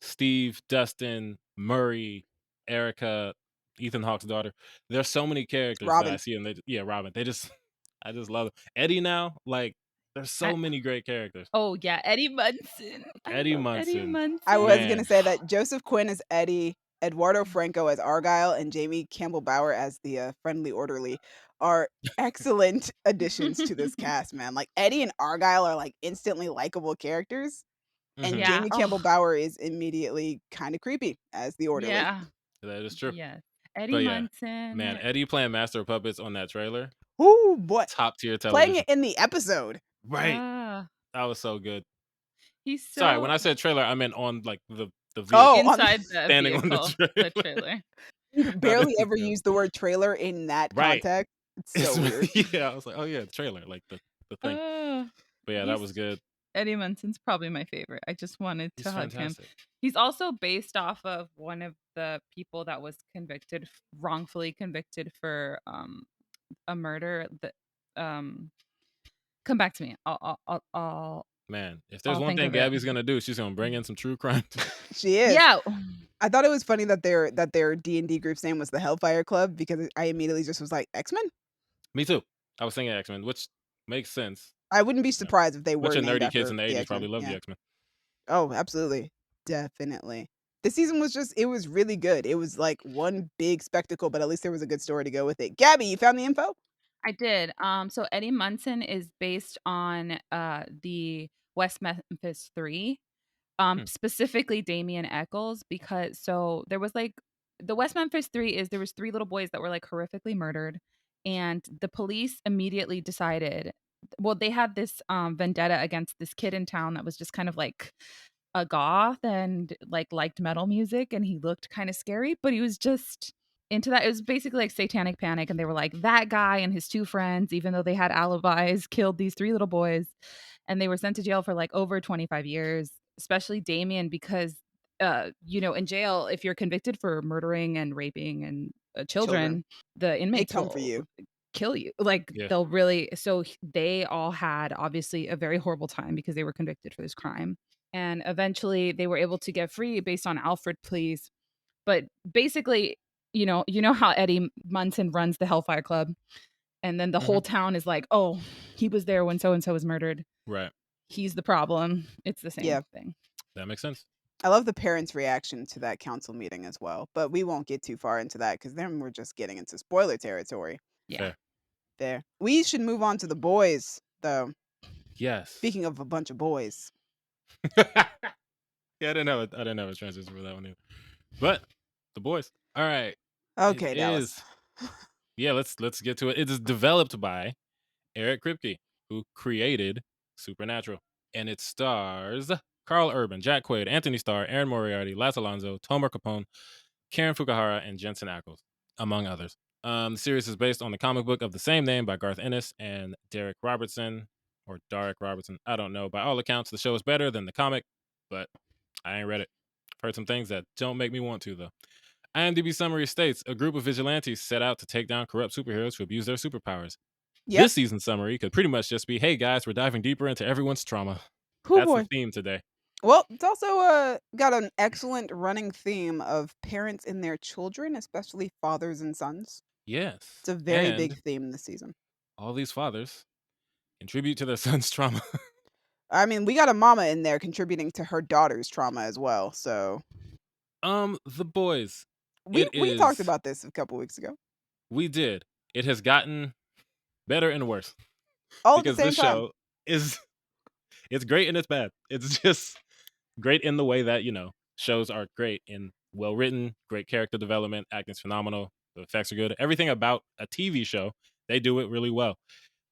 Steve, Dustin, Murray, Erica, Ethan Hawke's daughter. There's so many characters that I Robin. see, and Robin. I just love them. Eddie now, like, there's so many great characters. Oh yeah, Eddie Munson. Eddie Munson. I was Man. going to say that Joseph Quinn as Eddie, Eduardo Franco as Argyle, and Jamie Campbell Bower as the friendly orderly are excellent additions to this cast, man. Like Eddie and Argyle are like instantly likable characters, and Mhm. Yeah. Jamie Campbell Bower is immediately kind of creepy as the orderly. Yeah. That is true. Yes. Eddie But yeah, Munson. man, Eddie playing Master of Puppets on that trailer, Ooh, boy. top tier Playing television. it in the episode. Right. Ah, That was so good. he's so Sorry, when I said trailer, I meant on like the vehicle. Oh, inside the standing on the vehicle, trailer. the trailer. You barely is ever good. use the word trailer in that Right. context. It's so weird. Yeah, I was like, oh yeah, the trailer, like the thing. But yeah, that He's- was good. Eddie Munson's probably my favorite. I just wanted He's to hug him. fantastic. He's also based off of one of the people that was wrongfully convicted for a murder. That come back to me. I'll Man, if there's I'll one think thing of it. Gabby's gonna do, she's gonna bring in some true crime. She is. Yeah. I thought it was funny that their D&D group's name was the Hellfire Club because I immediately just was like, X-Men? Me too. I was thinking X-Men, which makes sense. I wouldn't be surprised if they Bunch were of named nerdy kids after in the the 80s X-Men. probably love Yeah. the X-Men. Oh, absolutely. Definitely. The season was it was really good. It was like one big spectacle, but at least there was a good story to go with it. Gabby, you found the info? I did. So Eddie Munson is based on the West Memphis 3. Specifically Damien Eccles, because there was like the West Memphis 3 is there was 3 little boys that were like horrifically murdered, and the police immediately decided, well, they had this vendetta against this kid in town that was just kind of like a goth and like liked metal music, and he looked kind of scary, but he was just into that. It was basically like Satanic Panic, and they were like, that guy and his 2 friends, even though they had alibis, killed these 3 little boys, and they were sent to jail for like over 25 years, especially Damien, because in jail, if you're convicted for murdering and raping and children, the inmates come for will you. kill you. Like Yeah. they'll really. So they all had obviously a very horrible time because they were convicted for this crime, and eventually they were able to get free based on Alfred pleas. But basically, you know how Eddie Munson runs the Hellfire Club, and then the whole town is like, oh, he was there when so and so was murdered. Right. He's the problem. It's the same Yeah. thing. That makes sense. I love the parents' reaction to that council meeting as well, but we won't get too far into that because then we're just getting into spoiler territory. Yeah. Fair. There. We should move on to the boys, though. Yes. Speaking of a bunch of boys. Yeah, I didn't have a transition for that one either. But the boys. All right. Okay, It Dallas. Yeah, let's get to it. It is developed by Eric Kripke, who created Supernatural, and it stars Carl Urban, Jack Quaid, Anthony Starr, Aaron Moriarty, Laz Alonso, Tomer Capone, Karen Fukuhara, and Jensen Ackles, among others. The series is based on the comic book of the same name by Garth Ennis and Derek Robertson, or Derek Robertson. I don't know. By all accounts, the show is better than the comic, but I ain't read it. I've heard some things that don't make me want to, though. IMDb summary states a group of vigilantes set out to take down corrupt superheroes who abuse their superpowers. Yep. This season summary could pretty much just be, hey guys, we're diving deeper into everyone's trauma. Hoo That's boy. the theme today. Well, it's also got an excellent running theme of parents and their children, especially fathers and sons. Yes. It's a very And big theme this season. all these fathers contribute to their son's trauma. I mean, we got a mama in there contributing to her daughter's trauma as well, so. The boys. We talked about this a couple weeks ago. We did. It has gotten better and worse. All because at the same this time. show it's great and it's bad. It's just great in the way that, shows are great and well written, great character development, acting's phenomenal, the effects are good. Everything about a TV show, they do it really well.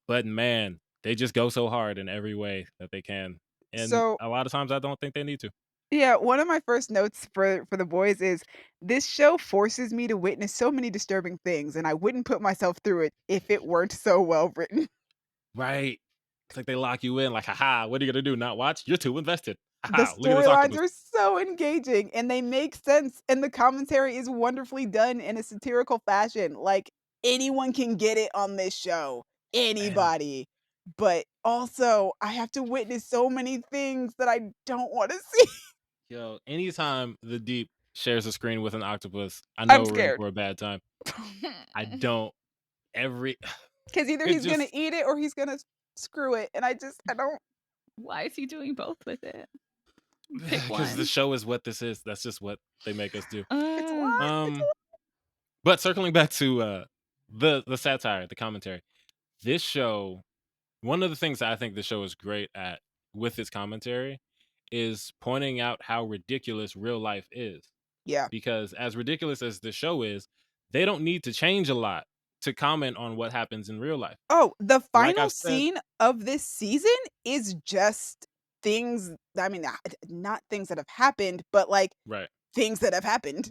But man, they just go so hard in every way that they can. And So- a lot of times I don't think they need to. Yeah, one of my first notes for the boys is this show forces me to witness so many disturbing things, and I wouldn't put myself through it if it weren't so well written. Right. It's like they lock you in, like, haha, what are you gonna do? Not watch? You're too invested. The Haha, look at this storylines octopus. are so engaging, and they make sense, and the commentary is wonderfully done in a satirical fashion. Like, anyone can get it on this show. Anybody. But also, I have to witness so many things that I don't want to see. Yo, anytime the Deep shares a screen with an octopus, I know we're in scared. for a bad time. I don't. Because either It's he's going just- to eat it or he's going to screw it. And I don't. Why is he doing both with it? Pick Because the one. show is what this is. That's just what they make us do. It's a lot. But circling back to the satire, the commentary, this show, one of the things that I think the show is great at with its commentary is pointing out how ridiculous real life is. Yeah. Because as ridiculous as the show is, they don't need to change a lot to comment on what happens in real life. Oh, the Like final I've said- scene of this season is just things, I mean, not things that have happened, but like Right. things that have happened.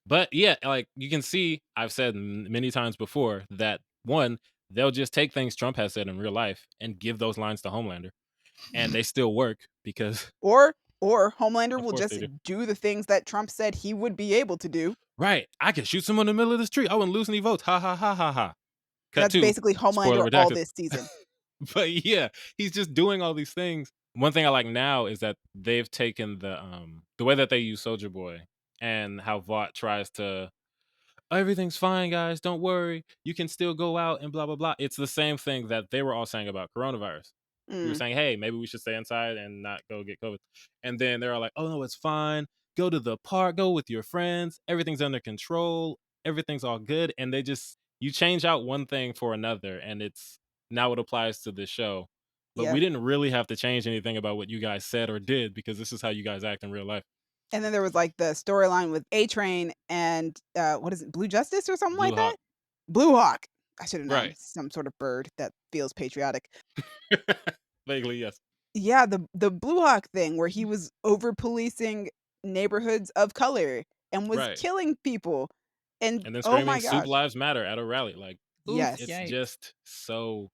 But yeah, like you can see, I've said many times before that one, they'll just take things Trump has said in real life and give those lines to Homelander. and they still work because Or Homelander of will course just they do. do the things that Trump said he would be able to do. Right. I could shoot someone in the middle of the street. I wouldn't lose any votes. Ha ha ha ha ha. Cut That's two. basically Spoiler Homelander all redacted. this season. But yeah, he's just doing all these things. One thing I like now is that they've taken the way that they use Soldier Boy and how Vought tries to everything's fine, guys. Don't worry. You can still go out and blah blah blah. It's the same thing that they were all saying about coronavirus. We were Mm. saying, hey, maybe we should stay inside and not go get COVID. And then they're all like, oh no, it's fine. Go to the park, go with your friends. Everything's under control. Everything's all good. And they just you change out one thing for another, and it's now it applies to this show. But Yeah. we didn't really have to change anything about what you guys said or did because this is how you guys act in real life. And then there was like the storyline with A-Train and what is it, Blue Justice or something Blue like Hawk. that? Blue Hawk. I should have known. Right. Some sort of bird that feels patriotic. Vaguely, yes. Yeah, the Blue Hawk thing where he was over policing neighborhoods of color and was Right. killing people. And And then oh screaming my "Soup gosh. Lives Matter" at a rally. Like, Oof, Yes. it's yikes. just so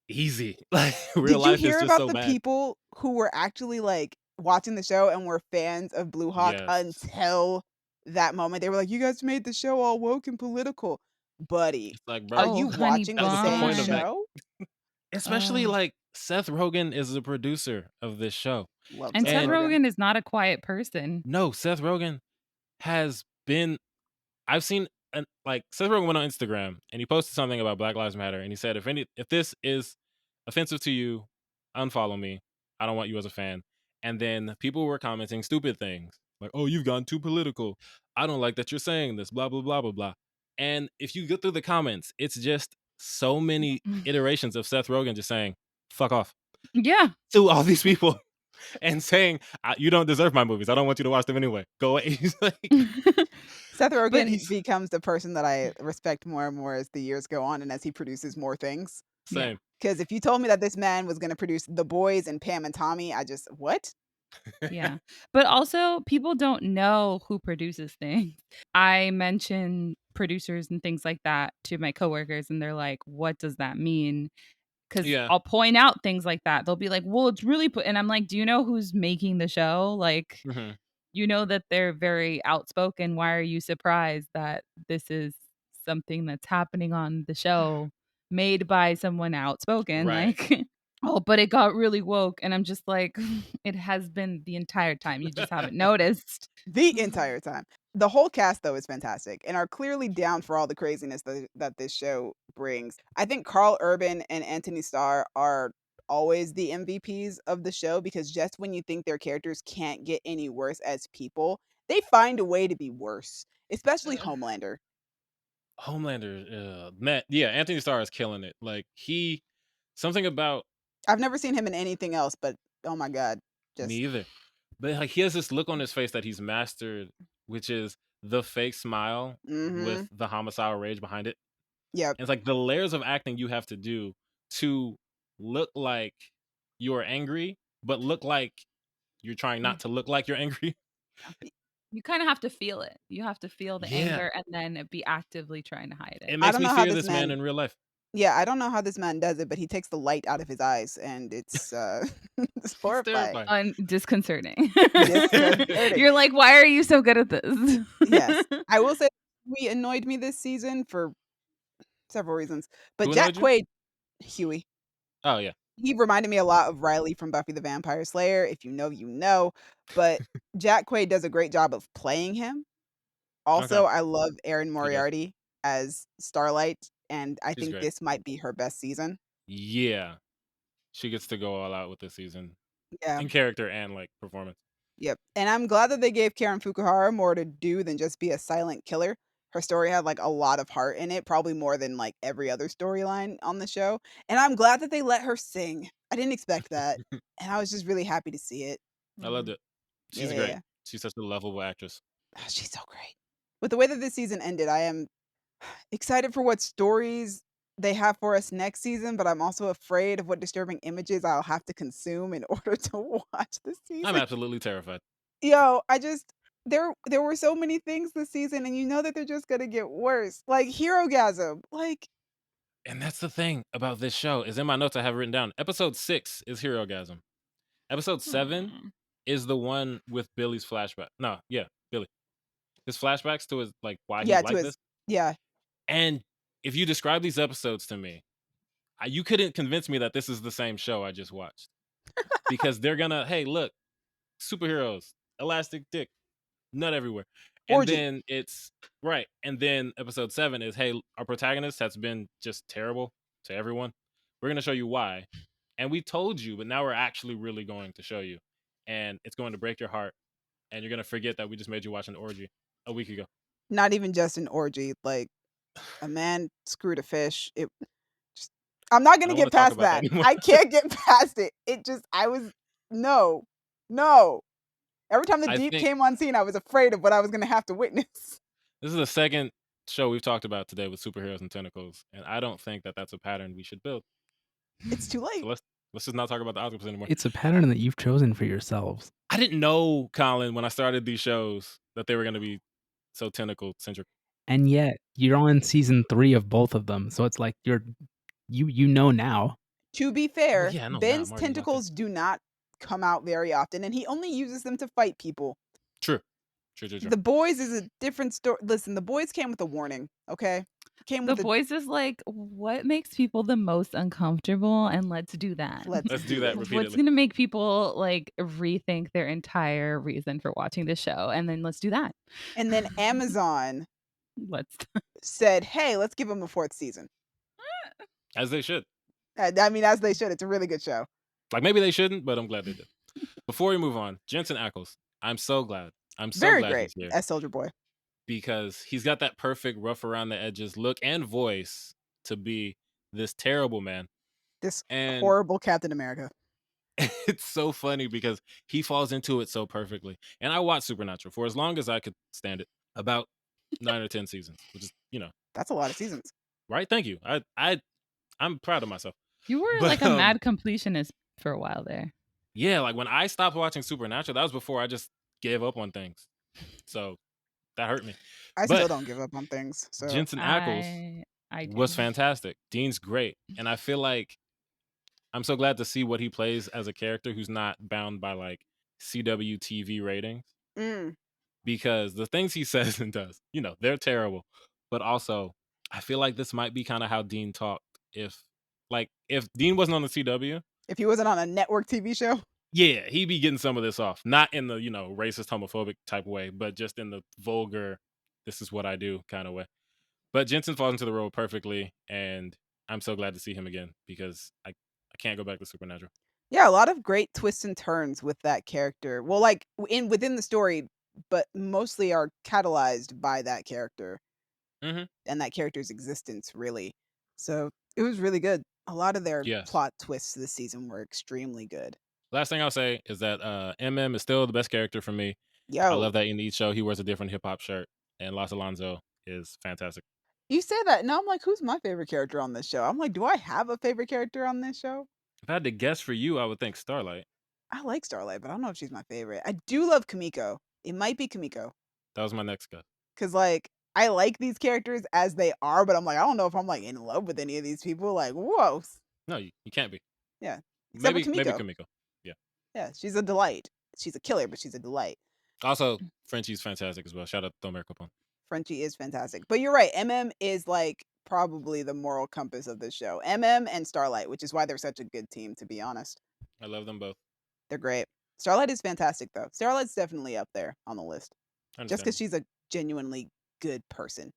easy. Like, real Did you life is hear just about so the bad. people who were actually like watching the show and were fans of Blue Hawk Yes. until that moment? They were like, "You guys made the show all woke and political." Buddy, It's like, are bro, Oh, you honey watching that the was the same point of bun. that. show? Especially Oh. like Seth Rogen is the producer of this show. Love And Seth Seth And Rogen. Rogen is not a quiet person. no, Seth Rogen has been I've seen like Seth Rogen went on Instagram and he posted something about Black Lives Matter and he said if this is offensive to you, unfollow me. I don't want you as a fan. And then people were commenting stupid things like, "Oh, you've gone too political. I don't like that you're saying this, blah blah blah blah blah." And if you go through the comments, it's just so many iterations of Seth Rogen just saying, "Fuck off." Yeah. To all these people and saying, "You don't deserve my movies. I don't want you to watch them anyway. Go away." He's like, Seth Rogen he's- becomes the person that I respect more and more as the years go on and as he produces more things. Yeah. same. Because if you told me that this man was going to produce The Boys and Pam and Tommy, I just, what? Yeah. But also, people don't know who produces things. I mention producers and things like that to my coworkers, and they're like, what does that mean? Because Yeah. I'll point out things like that. They'll be like, well, it's really and I'm like, do you know who's making the show? Like, hmm you know that they're very outspoken. Why are you surprised that this is something that's happening on the show made by someone outspoken? Right. Like, oh, but it got really woke. And I'm just like, it has been the entire time. You just haven't noticed. The entire time. The whole cast, though, is fantastic and are clearly down for all the craziness that this show brings. I think Carl Urban and Anthony Starr are always the MVPs of the show because just when you think their characters can't get any worse as people, they find a way to be worse, especially Homelander. Homelander, man, yeah, Anthony Starr is killing it. Like something about I've never seen him in anything else, but oh my god, me just either. But like he has this look on his face that he's mastered, which is the fake smile with the homicidal rage behind it. Yep. And it's like the layers of acting you have to do to look like you're angry, but look like you're trying not to look like you're angry. You kind of have to feel it. You have to feel the Yeah. anger and then be actively trying to hide It it. makes don't me know how fear this this man man- in real life. Yeah, I don't know how this man does it, but he takes the light out of his eyes, and it's it's horrifying. terrifying. Disconcerting. Disconcerting. You're like, why are you so good at this? Yes, I will say he annoyed me this season for several reasons, but Who Jack annoyed Quaid, Huey, Oh yeah. he reminded me a lot of Riley from Buffy the Vampire Slayer. If you know, you know. But Jack Quaid does a great job of playing him. Also, Okay. I love Erin does. Moriarty as Starlight, and I She's think great. this might be her best season. Yeah. She gets to go all out with this season. Yeah. In character and like performance. Yep. And I'm glad that they gave Karen Fukuhara more to do than just be a silent killer. Her story had like a lot of heart in it, probably more than like every other storyline on the show. And I'm glad that they let her sing. I didn't expect that. And I was just really happy to see it. I loved it. She's great. Yeah. She's such a lovable actress. Oh, she's so great. With the way that this season ended, I am excited for what stories they have for us next season, but I'm also afraid of what disturbing images I'll have to consume in order to watch this season. I'm absolutely terrified. Yo, I just there were so many things this season, and you know that they're just gonna get worse. Like Herogasm. Like And that's the thing about this show is in my notes I have written down. Episode 6 is Herogasm. Episode 7 Hmm. is the one with Billy's flashback. No, yeah, Billy. His flashbacks to his like why he's Yeah, to like his this. yeah. And if you describe these episodes to me, you couldn't convince me that this is the same show I just watched. Because they're gonna, hey, look, superheroes, elastic dick, nut everywhere. And Orgy. then it's right. And then episode 7 is, hey, our protagonist has been just terrible to everyone. We're gonna show you why. And we told you, but now we're actually really going to show you. And it's going to break your heart. And you're gonna forget that we just made you watch an orgy a week ago. Not even just an orgy. Like a man screwed a fish. I'm not I gonna don't want get to talk past about that that. anymore. I can't get past it. No. Every time the I Deep think came on scene, I was afraid of what I was gonna have to witness. this is the second show we've talked about today with superheroes and tentacles, and I don't think that that's a pattern we should build. It's too late. So let's just not talk about the octopus anymore. It's a pattern that you've chosen for yourselves. I didn't know, Colin, when I started these shows that they were going to be so tentacle centric. And yet you're on season 3 of both of them. So it's like you know now. To be fair, yeah, I know now, Ben's I'm already locked in. tentacles do not come out very often, and he only uses them to fight people. True. The Boys is a different story. Listen, The Boys came with a warning, okay? Came The with voice is like, what makes people the most uncomfortable, and let's do that. Let's do that What's repeatedly. going to make people like rethink their entire reason for watching the show, and then let's do that. And then Amazon Let's. said, "Hey, let's give them a 4th season." As they should. I mean, as they should. It's a really good show. Like maybe they shouldn't, but I'm glad they did. Before we move on, Jensen Ackles. I'm so glad. I'm so Very glad great he's here. as Soldier Boy. Because he's got that perfect rough around the edges look and voice to be this terrible man. This And horrible Captain America. it's so funny because he falls into it so perfectly. And I watched Supernatural for as long as I could stand it, about 9 or 10 seasons, which is, That's a lot of seasons. right. Thank you. I'm proud of myself. You were But, like a mad completionist for a while there. Yeah, like when I stopped watching Supernatural, that was before I just gave up on things. So that hurt me. I But still don't give up on things. So Jensen Ackles I do. was fantastic. Dean's great. And I feel like I'm so glad to see what he plays as a character who's not bound by like CW TV ratings. Because the things he says and does, they're terrible. But also, I feel like this might be kind of how Dean talked. If Dean wasn't on the CW, if he wasn't on a network TV show, yeah, he'd be getting some of this off. Not in the, racist, homophobic type way, but just in the vulgar, this is what I do kind of way. But Jensen falls into the role perfectly, and I'm so glad to see him again because I can't go back to Supernatural. Yeah, a lot of great twists and turns with that character. Well, like within the story, but mostly are catalyzed by that character and that character's existence, really. So it was really good. A lot of their plot twists this season were extremely good. Last thing I'll say is that MM is still the best character for me. I love that in each show he wears a different hip hop shirt, and Los Alonso is fantastic. You say that, and I'm like, who's my favorite character on this show? I'm like, do I have a favorite character on this show? If I had to guess for you, I would think Starlight. I like Starlight, but I don't know if she's my favorite. I do love Kimiko. It might be Kimiko. That was my next guess. Because, like, I like these characters as they are, but I'm like, I don't know if I'm, like, in love with any of these people. Like, whoa. No, you can't be. Yeah. Maybe Kimiko. Yeah. Yeah, she's a delight. She's a killer, but she's a delight. Also, Frenchie's fantastic as well. Shout out to Thor Capone. Frenchie is fantastic. But you're right. MM is, like, probably the moral compass of this show. MM and Starlight, which is why they're such a good team, to be honest. I love them both. They're great. Starlight is fantastic, though. Starlight's definitely up there on the list. Just because she's a genuinely good person.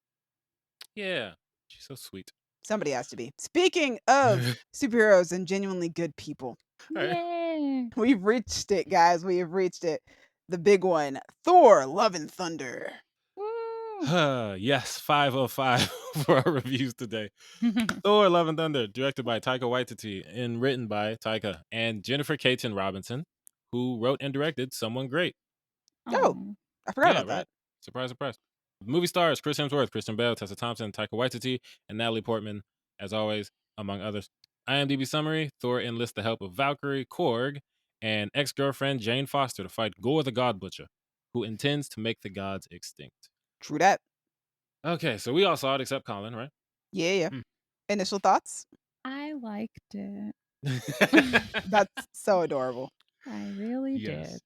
Yeah, she's so sweet. Somebody has to be. Speaking of superheroes and genuinely good people. Yay! We've reached it, guys. We have reached it. The big one. Thor, Love and Thunder. Yes, 505 for our reviews today. Thor, Love and Thunder, directed by Taika Waititi and written by Taika and Jennifer Caton Robinson, who wrote and directed Someone Great. Oh, I forgot about that. Surprise, surprise. The movie stars Chris Hemsworth, Christian Bale, Tessa Thompson, Taika Waititi, and Natalie Portman, as always, among others. IMDb summary, Thor enlists the help of Valkyrie, Korg, and ex-girlfriend Jane Foster to fight Gore the God Butcher, who intends to make the gods extinct. True that. Okay, so we all saw it except Colin, right? Yeah. Initial thoughts? I liked it. That's so adorable. I really Yes. did.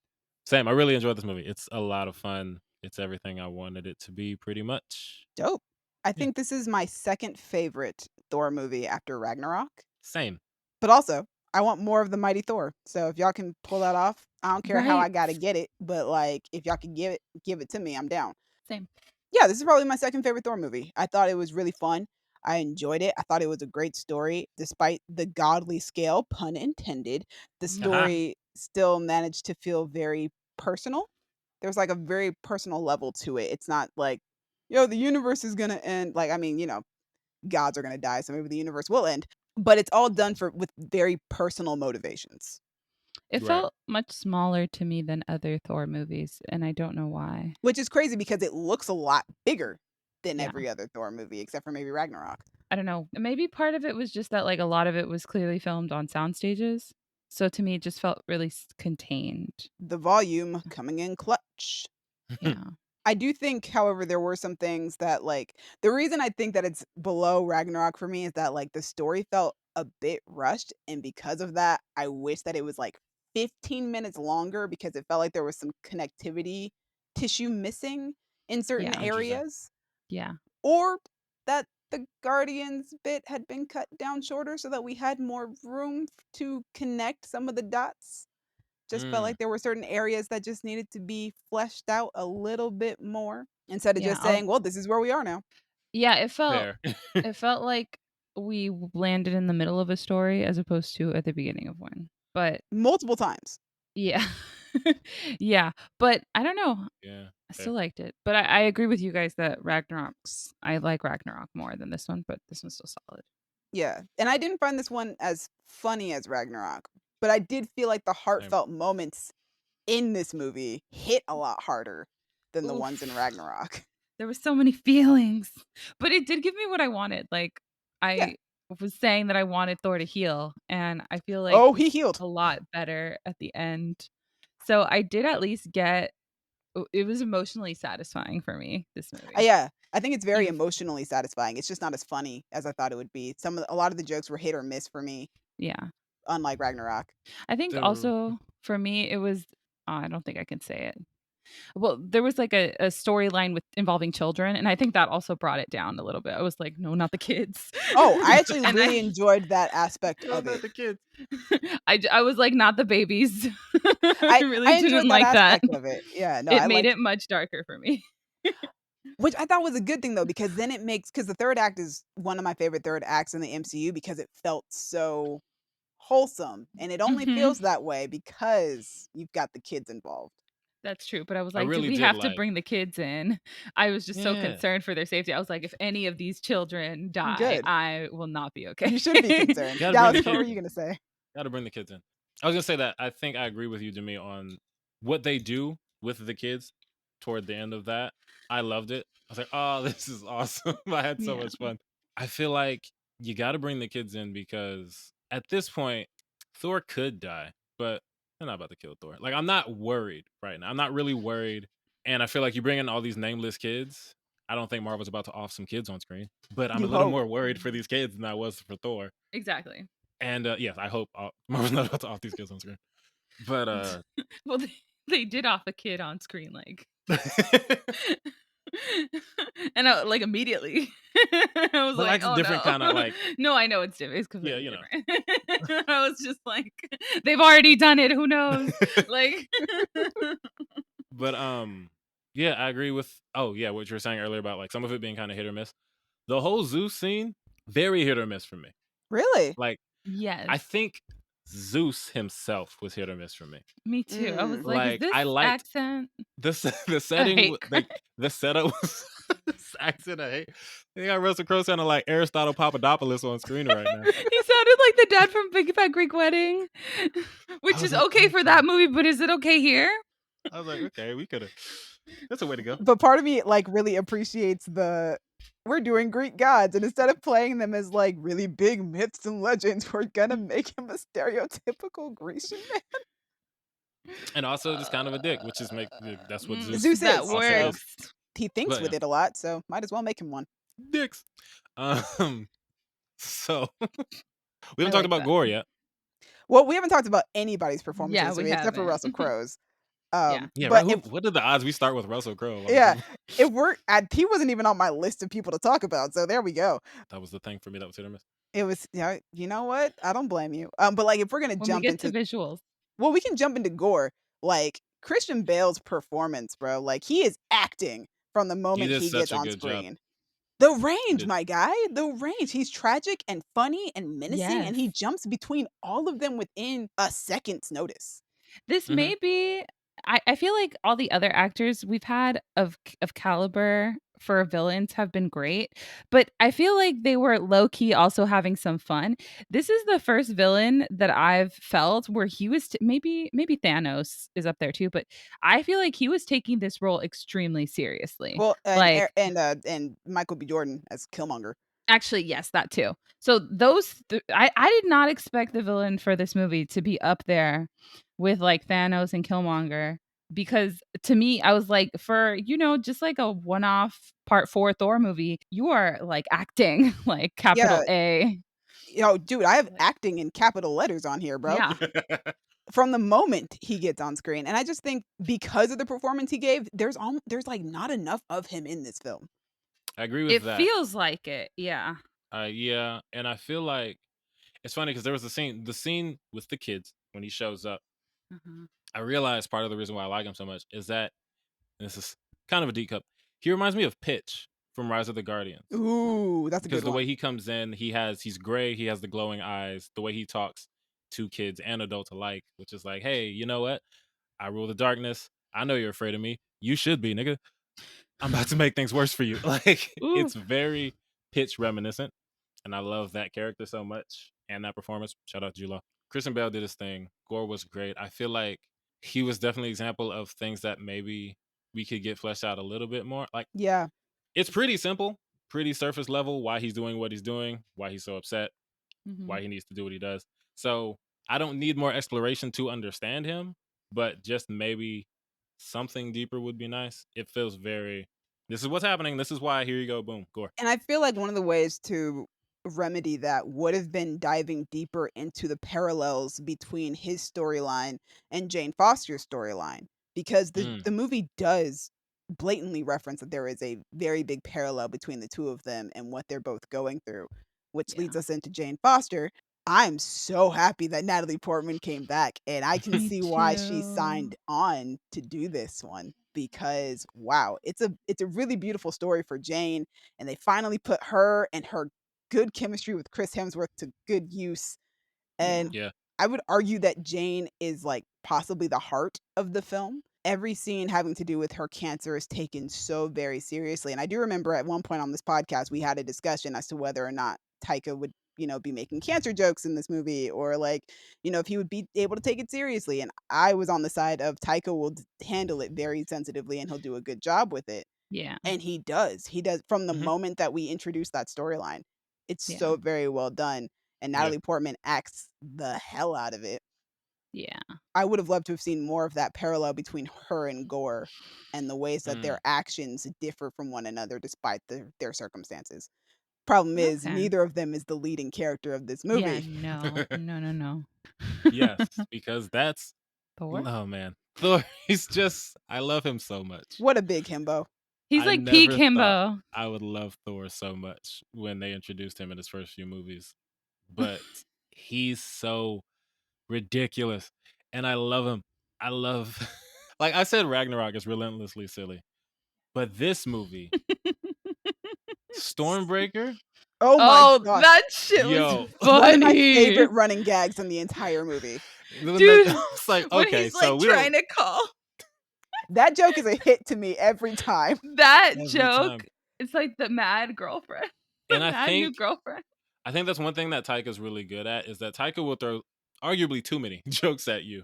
Same. I really enjoyed this movie. It's a lot of fun. It's everything I wanted it to be, pretty much. Dope. I Yeah. think this is my second favorite Thor movie after Ragnarok. Same. But also, I want more of the Mighty Thor. So if y'all can pull that off, I don't care how I Right. gotta get it, but like if y'all can give it to me, I'm down. Same. Yeah, this is probably my second favorite Thor movie. I thought it was really fun. I enjoyed it. I thought it was a great story, despite the godly scale, pun intended. The Haha. story still managed to feel very personal. There's like a very personal level to it. It's not like, the universe is gonna end. Like, I mean, gods are gonna die, so maybe the universe will end. But it's all done with very personal motivations. It Right. felt much smaller to me than other Thor movies, and I don't know why. Which is crazy because it looks a lot bigger than Yeah. every other Thor movie, except for maybe Ragnarok. I don't know. Maybe part of it was just that like a lot of it was clearly filmed on sound stages. So to me it just felt really contained. The volume coming in clutch. Yeah. I do think, however, there were some things that like the reason I think that it's below Ragnarok for me is that like the story felt a bit rushed, and because of that, I wish that it was like 15 minutes longer because it felt like there was some connectivity tissue missing in certain Yeah. Interesting. areas, Yeah. or that the Guardians bit had been cut down shorter so that we had more room to connect some of the dots. Just felt Mm, like there were certain areas that just needed to be fleshed out a little bit more instead of Yeah. just saying, "Well, this is where we are now." Yeah, fair. it felt like we landed in the middle of a story as opposed to at the beginning of one. But Multiple times. yeah. Yeah. But I don't know. Yeah. I Fair. still liked it. But I agree with you guys that I like Ragnarok more than this one, but this one's still solid. Yeah. And I didn't find this one as funny as Ragnarok, but I did feel like the Same. heartfelt moments in this movie hit a lot harder than the ones in Oof. Ragnarok. There were so many feelings, but it did give me what I wanted. Like Yeah. I was saying that I wanted Thor to heal, and I feel like Oh, he healed. a lot better at the end. So I did at least get it was emotionally satisfying for me, this movie. Yeah. I think it's very Even emotionally satisfying. It's just not as funny as I thought it would be. A lot of the jokes were hit or miss for me, yeah. unlike Ragnarok. I think The also for me it was I don't think I can say it. Well, there was like a storyline with involving children, and I think that also brought it down a little bit. I was like, no, not the kids. Oh, I actually And really enjoyed that aspect no, of not it. the kids. I was like, not the babies. I I really I didn't enjoyed that like that. aspect of it. Yeah, no, It I made liked it much darker for me. which I thought was a good thing though, because then it makes because the third act is one of my favorite third acts in the MCU because it felt so wholesome, and it only Mhm. feels that way because you've got the kids involved. That's true, but I was I like, do really we did have to like. bring the kids in? I was just so Yeah. concerned for their safety. I was like, if any of these children die, Good. I will not be okay. You should be concerned. Got to bring Dallas, the what were kids you in. gonna say? Got to bring the kids in. I was gonna say that I think I agree with you, Jimmy, on what they do with the kids toward the end of that. I loved it. I was like, oh, this is awesome. I had so Yeah. much fun. I feel like you got to bring the kids in because at this point, Thor could die, but they're not about to kill Thor. Like, I'm not worried right now. I'm not really worried. And I feel like you bring in all these nameless kids. I don't think Marvel's about to off some kids on screen, but I'm a You little hope. more worried for these kids than I was for Thor. Exactly. And yes, I hope Marvel's not about to off these kids on screen. But Well, they did off a kid on screen, like, and like immediately, I was but like, like a oh different no, kind of like no, I know it's different. It's yeah, completely you different. I was just like, they've already done it. Who knows? know. Like, But yeah, I agree with yeah, what you were saying earlier about like some of it being kind of hit or miss. The whole Zeus scene, very hit or miss for me. Really? Like I yes, think Zeus himself was hit or miss for me. me too. I was Mm. like, is Like this I liked accent the a setting, hate crime? like the setup was this accent I hate. They got Russell Crowe sounding like Aristotle Papadopoulos on screen right now. He sounded like the dad from Big Fat Greek Wedding, I which was is like, okay for that movie, but is it okay here? I was like, okay, we could have. That's a way to go. But part of me like really appreciates we're doing Greek gods, and instead of playing them as like really big myths and legends, we're gonna make him a stereotypical Grecian man. And also just kind of a dick, which is that's what Zeus Zeus That is, also so is. works. he thinks But yeah, with it a lot, so might as well make him one. dicks. So we I haven't talked like about that. gore yet. Well, we haven't talked about anybody's performance in Yeah, this we movie except for haven't. Russell Crowe's. Yeah. Yeah, But right. if What are the odds we start with Russell Crowe? yeah, if he wasn't even on my list of people to talk about, so there we go. That was the thing for me. That was hit or miss. It was, yeah, you know what? I don't blame you. But like, if we're gonna When we jump get to into, visuals. well, we can jump into gore. Like Christian Bale's performance, bro. Like he is acting from the He moment did he such gets a on good job. screen. The He range, did. my guy. The range. He's tragic and funny and menacing, and he Yes. jumps between all of them within a second's notice. This Mhm. may be I feel like all the other actors we've had of caliber for villains have been great, but I feel like they were low key also having some fun. This is the first villain that I've felt where he was maybe Thanos is up there too, but I feel like he was taking this role extremely seriously. Well, Like and Michael B. Jordan as Killmonger. actually, yes, that too. So I did not expect the villain for this movie to be up there with like Thanos and Killmonger because to me I was like for just like a one-off part 4 Thor movie, you are like acting like Yeah, capital A. yo, dude, I have Like, acting in capital letters on here, bro. yeah. From the moment he gets on screen, and I just think because of the performance he gave, there's like not enough of him in this film. I agree with It that. feels like it. Yeah. Yeah, and I feel like it's funny because there was the scene with the kids when he shows up. Mhm. I realized part of the reason why I like him so much is that and this is kind of a deep cut. He reminds me of Pitch from Rise of the Guardians Ooh, that's a because good the one. way he comes in, he's gray, he has the glowing eyes, the way he talks to kids and adults alike, which is like, hey, you know what? I rule the darkness. I know you're afraid of me. You should be, nigga. I'm about to make things worse for you. Like Ooh. it's very Pitch reminiscent, and I love that character so much and that performance. Shout out to Julah. Christian Bale did his thing. Gore was great. I feel like he was definitely an example of things that maybe we could get fleshed out a little bit more. Like Yeah. it's pretty simple, pretty surface level. Why he's doing what he's doing, why he's so upset, Mhm. why he needs to do what he does. So I don't need more exploration to understand him, but just maybe something deeper would be nice. It feels very. This is what's happening. This is why. Here you go. Boom. Gore. And I feel like one of the ways to remedy that would have been diving deeper into the parallels between his storyline and Jane Foster's storyline. Because Mm, the movie does blatantly reference that there is a very big parallel between the two of them and what they're both going through, which Yeah. leads us into Jane Foster. I'm so happy that Natalie Portman came back, and I can Me see why she too. signed on to do this one because wow, it's a really beautiful story for Jane, and they finally put her and her good chemistry with Chris Hemsworth to good use. Yeah. And yeah. I would argue that Jane is like possibly the heart of the film. Every scene having to do with her cancer is taken so very seriously. And I do remember at one point on this podcast, we had a discussion as to whether or not Taika would, be making cancer jokes in this movie or like, if he would be able to take it seriously. And I was on the side of Taika will handle it very sensitively and he'll do a good job with it. Yeah. And he does. He does from the Mhm. moment that we introduce that storyline. It's Yeah. so very well done. And Yeah. Natalie Portman acts the hell out of it. Yeah. I would have loved to have seen more of that parallel between her and Gore and the ways that Mm, their actions differ from one another despite their circumstances. Problem is, Okay. neither of them is the leading character of this Yeah, movie. no. No. yes, because that's Thor? oh man, Thor. He's just I love him so much. What a big himbo. He's I like peak never thought himbo. I would love Thor so much when they introduced him in his first few movies, but he's so ridiculous, and I love him. I love, like I said, Ragnarok is relentlessly silly, but this movie, Stormbreaker, Oh my Oh, gosh. that shit was yo, One of my funny. favorite running gags in the entire movie. Dude, it's like when okay, he's so like we don't trying to call That joke is a hit to me every time. that every joke, time, it's like the mad girlfriend. The and I mad new think girlfriend. that's one thing that Taika's really good at is that Taika will throw arguably too many jokes at you.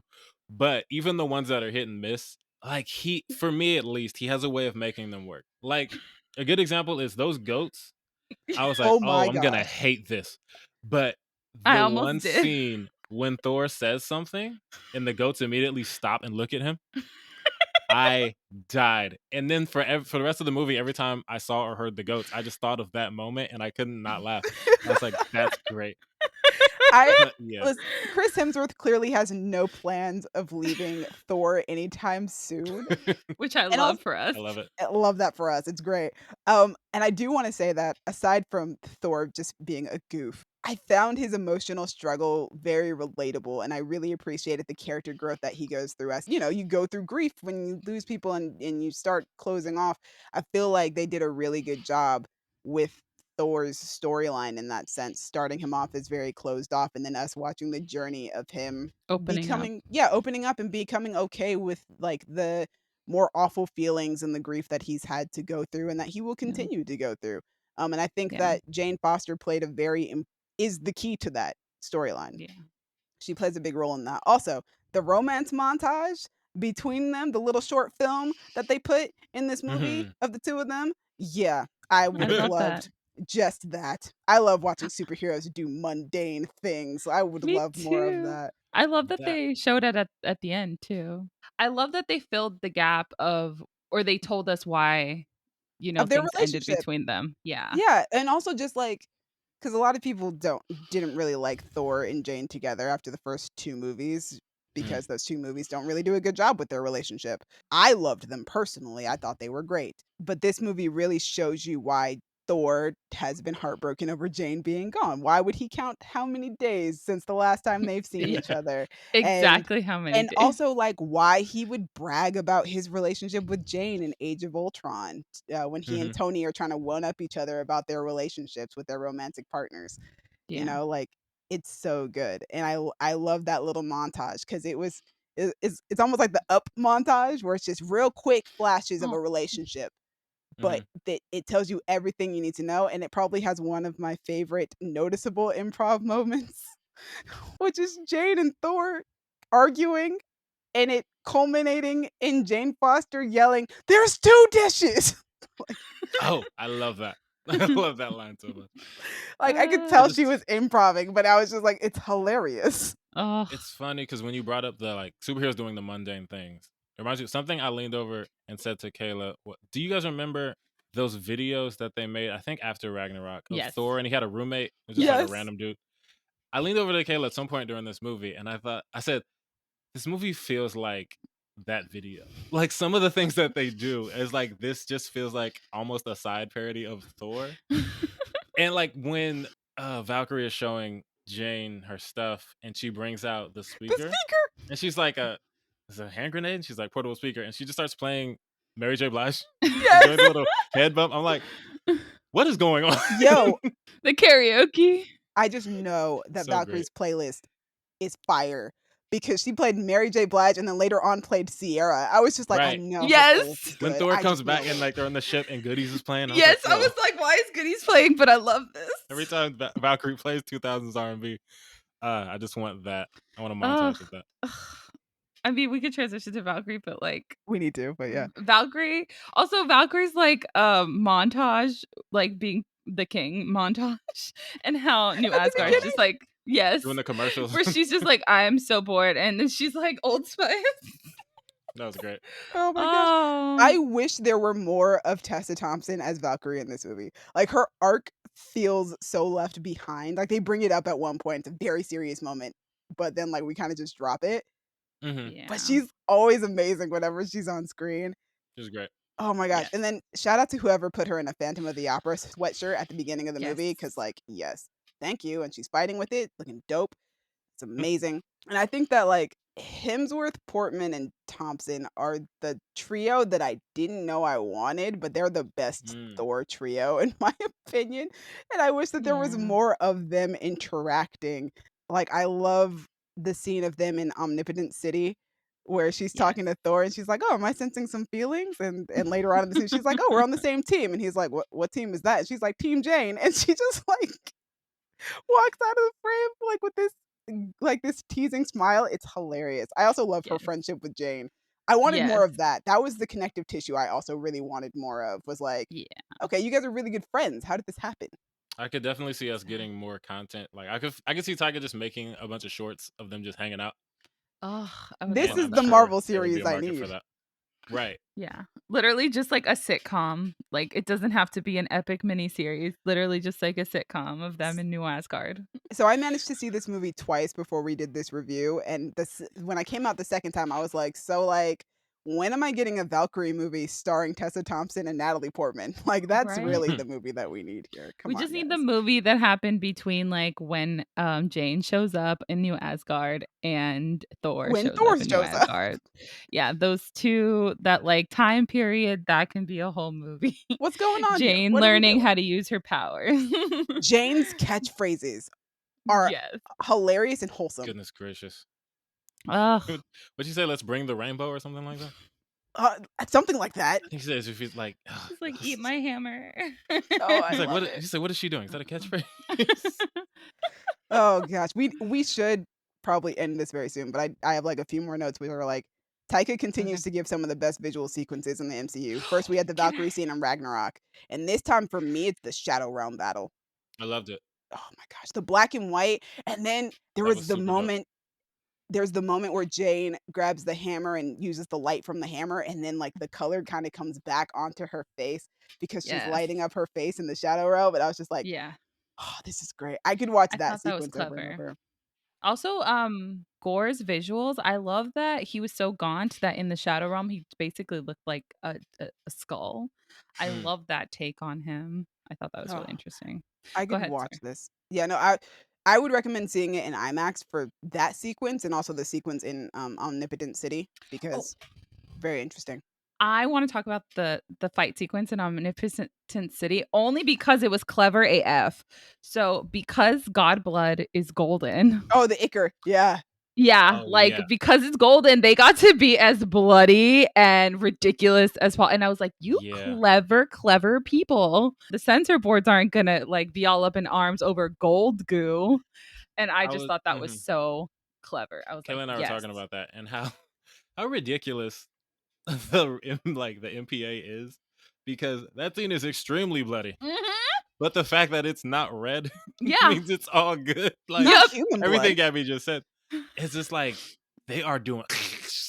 But even the ones that are hit and miss, like for me at least, he has a way of making them work. Like a good example is those goats. I was like, Oh oh, my I'm gonna gosh. hate this. But I the almost one did. scene when Thor says something and the goats immediately stop and look at him, I died. And then for the rest of the movie, every time I saw or heard the goats, I just thought of that moment and I couldn't not laugh. I was like, that's great. Yeah. Listen, Chris Hemsworth clearly has no plans of leaving Thor anytime soon. Which I And love for us. I love it. I love that for us. It's great. And I do want to say that aside from Thor just being a goof, I found his emotional struggle very relatable, and I really appreciated the character growth that he goes through. As you know, you go through grief when you lose people and you start closing off. I feel like they did a really good job with Thor's storyline in that sense, starting him off as very closed off, and then us watching the journey of him Opening up. opening up and becoming okay with like the more awful feelings and the grief that he's had to go through and that he will Yeah. continue to go through. And I think Yeah. that Jane Foster played a is the key to that storyline. Yeah. She plays a big role in that. Also, the romance montage between them, the little short film that they put in this movie Mhm. of the two of them, yeah, I would have love that. loved just that. I love watching superheroes do mundane things. I would Me love more of too. that. I love that That they showed it at the end too. I love that they filled the gap of, or they told us why, Of their things ended relationship. between them. Yeah. Yeah, and also just like because a lot of people didn't really like Thor and Jane together after the first two movies Mm. because those two movies don't really do a good job with their relationship. I loved them personally. I thought they were great. But this movie really shows you why Thor has been heartbroken over Jane being gone. Why would he count how many days since the last time they've seen Yeah. each other? And Exactly how many days. also like why he would brag about his relationship with Jane in Age of Ultron when he and Mhm. Tony are trying to one up each other about their relationships with their romantic partners. You Yeah. know, like it's so good, and I love that little montage because it's almost like the Up montage where it's just real quick flashes of Oh. a relationship, but Mhm. that it tells you everything you need to know, and it probably has one of my favorite noticeable improv moments, which is Jane and Thor arguing and it culminating in Jane Foster yelling, "There's 2 dishes!" Oh, I love that. I love that line so much. Like, I could I tell she just was improving, but I was just like, "It's hilarious." Oh. It's funny because when you brought up the like superheroes doing the mundane things, it reminds you of something I leaned over and said to Kayla. Do you guys remember those videos that they made? I think after Ragnarok of Yes. Thor, and he had a roommate, it was just like a Yes. random dude. I leaned over to Kayla at some point during this movie, and I said, this movie feels like that video. Like some of the things that they do is like this just feels like almost a side parody of Thor. And like when Valkyrie is showing Jane her stuff and she brings out the The speaker speaker! and she's like is it a hand grenade? And she's like portable speaker and she just starts playing Mary J. Blige Yes! doing the little head bump. I'm like, what is going on? Yo, The karaoke. I just know that So great. Valkyrie's playlist is fire because she played Mary J. Blige and then later on played Sierra. I was just like, "I Right. know her playlist is Yes. When good. Thor I comes just know back and it." like they're on the ship and Goodies is playing, I was Yes. like, I was yo. like, why is Goodies playing? But I love this. Every time Valkyrie plays 2000s R&B, I just want that. I want a Ugh. montage of that. I mean, we could transition to Valkyrie, but like We need to, but yeah. Valkyrie. Also, Valkyrie's like montage, like being the king montage, and how New At the Asgard's Oh, just beginning? like yes, doing the commercials. where she's just like I'm so bored, and then she's like Old Spice. That was great. Oh my gosh. Oh, I wish there were more of Tessa Thompson as Valkyrie in this movie. Like her arc feels so left behind. Like they bring it up at one point. It's a very serious moment, but then like we kind of just drop it. Mm-hmm. yeah. But she's always amazing whenever she's on screen. It was great. Oh my gosh. Yes. And then shout out to whoever put her in a Phantom of the Opera sweatshirt at the beginning of the movie cuz Yes. like yes, thank you, and she's fighting with it, looking dope. It's amazing. And I think that like Hemsworth, Portman, and Thompson are the trio that I didn't know I wanted, but they're the best Mm. Thor trio in my opinion. And I wish that there was Yeah. more of them interacting. Like I love the scene of them in Omnipotent City where she's Yes. talking to Thor and she's like, "Oh, am I sensing some feelings?" And later on in the scene she's like, "Oh, we're on the same team." And he's like, "What team is that?" And she's like, "Team Jane." And she just like walks out of the frame like with this teasing smile. It's hilarious. I also love her Yes. friendship with Jane. I wanted more Yes. of that. That was the connective tissue I also really wanted more of. Was like, Yeah. okay, you guys are really good friends. How did this happen? I could definitely see us getting more content. Like I could see Tyga just making a bunch of shorts of them just hanging out. Oh, I would This love And is I'm the that. sure Marvel there would be series a I market for need. that. Right. Yeah. Literally just like a sitcom. Like it doesn't have to be an epic miniseries. Literally just like a sitcom of them in New Asgard. So I managed to see this movie twice before we did this review, and when I came out the second time, I was like, so like, when am I getting a Valkyrie movie starring Tessa Thompson and Natalie Portman? Like that's Right? really the movie that we need here. Come We on, just need the guys. movie that happened between like when Jane shows up in New Asgard and Thor When shows Thor up in New shows up, Asgard. Yeah, those two, that like time period, that can be a whole movie. what's going on here? Jane What are we learning doing? how to use her powers. Jane's catchphrases are Yes. hilarious and wholesome. Goodness gracious. Ugh. What'd you say? Let's bring the rainbow or something like that? Something like that. He says if he's like, Just like eat my hammer. Oh, I he's like, love what? it. He said, what is she doing? Is that a catchphrase? Oh gosh, we should probably end this very soon, but I have like a few more notes which are like Taika continues Okay. to give some of the best visual sequences in the MCU. First, we had the Can Valkyrie scene in Ragnarok, and this time for me, it's the Shadow Realm battle. I loved it. Oh my gosh, the black and white, and then there That was was the super dope. moment. There's the moment where Jane grabs the hammer and uses the light from the hammer, and then like the color kind of comes back onto her face because she's Yes. lighting up her face in the Shadow Realm. And I was just like, Yeah. oh, this is great. I could watch I that thought that was sequence over and clever. over. Also, Gore's visuals, I love that he was so gaunt that in the Shadow Realm he basically looked like a skull. I Mm. love that take on him. I thought that was really Oh, interesting. I Go could ahead, watch sorry. this. Yeah, no, I would recommend seeing it in IMAX for that sequence and also the sequence in Omnipotent City Oh, because very interesting. I want to talk about the fight sequence in Omnipotent City only because it was clever AF. So because God blood is golden. Oh, the Ichor. Yeah. Yeah, Oh like yeah. because it's golden, they got to be as bloody and ridiculous as possible. And I was like, you Yeah. clever people. The censor boards aren't gonna like be all up in arms over gold goo. And I I just was. thought that was so clever. I was like, Kayla and I were yes. talking about that and how ridiculous the like the MPA is because that scene is extremely bloody. Mhm. But the fact that it's not red Yeah. means it's all good. Like Not human blood. everything Gabby just said, it's just like they are doing.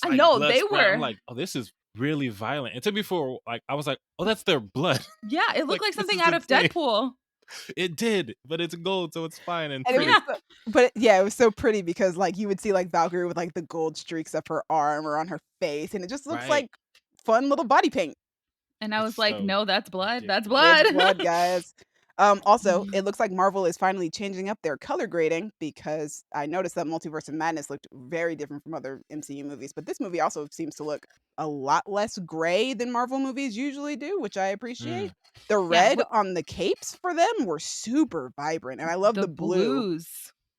I Like know, blood they splat. I'm were. like, oh, this is really violent. And to be fair, like I was like, oh, that's their blood. Yeah, it looked like This something is out of insane. Deadpool. It did, but it's gold, so it's fine and And it pretty. was but yeah, it was so pretty because like you would see like Valkyrie with like the gold streaks up her arm or on her face, and it just looks Right. like fun little body paint. And I It's was like, so no, that's blood. That's ridiculous. blood. It's blood, guys. Also, it looks like Marvel is finally changing up their color grading because I noticed that Multiverse of Madness looked very different from other MCU movies, but this movie also seems to look a lot less gray than Marvel movies usually do, which I appreciate. The red on the capes for them were super vibrant, and I love the blue blues.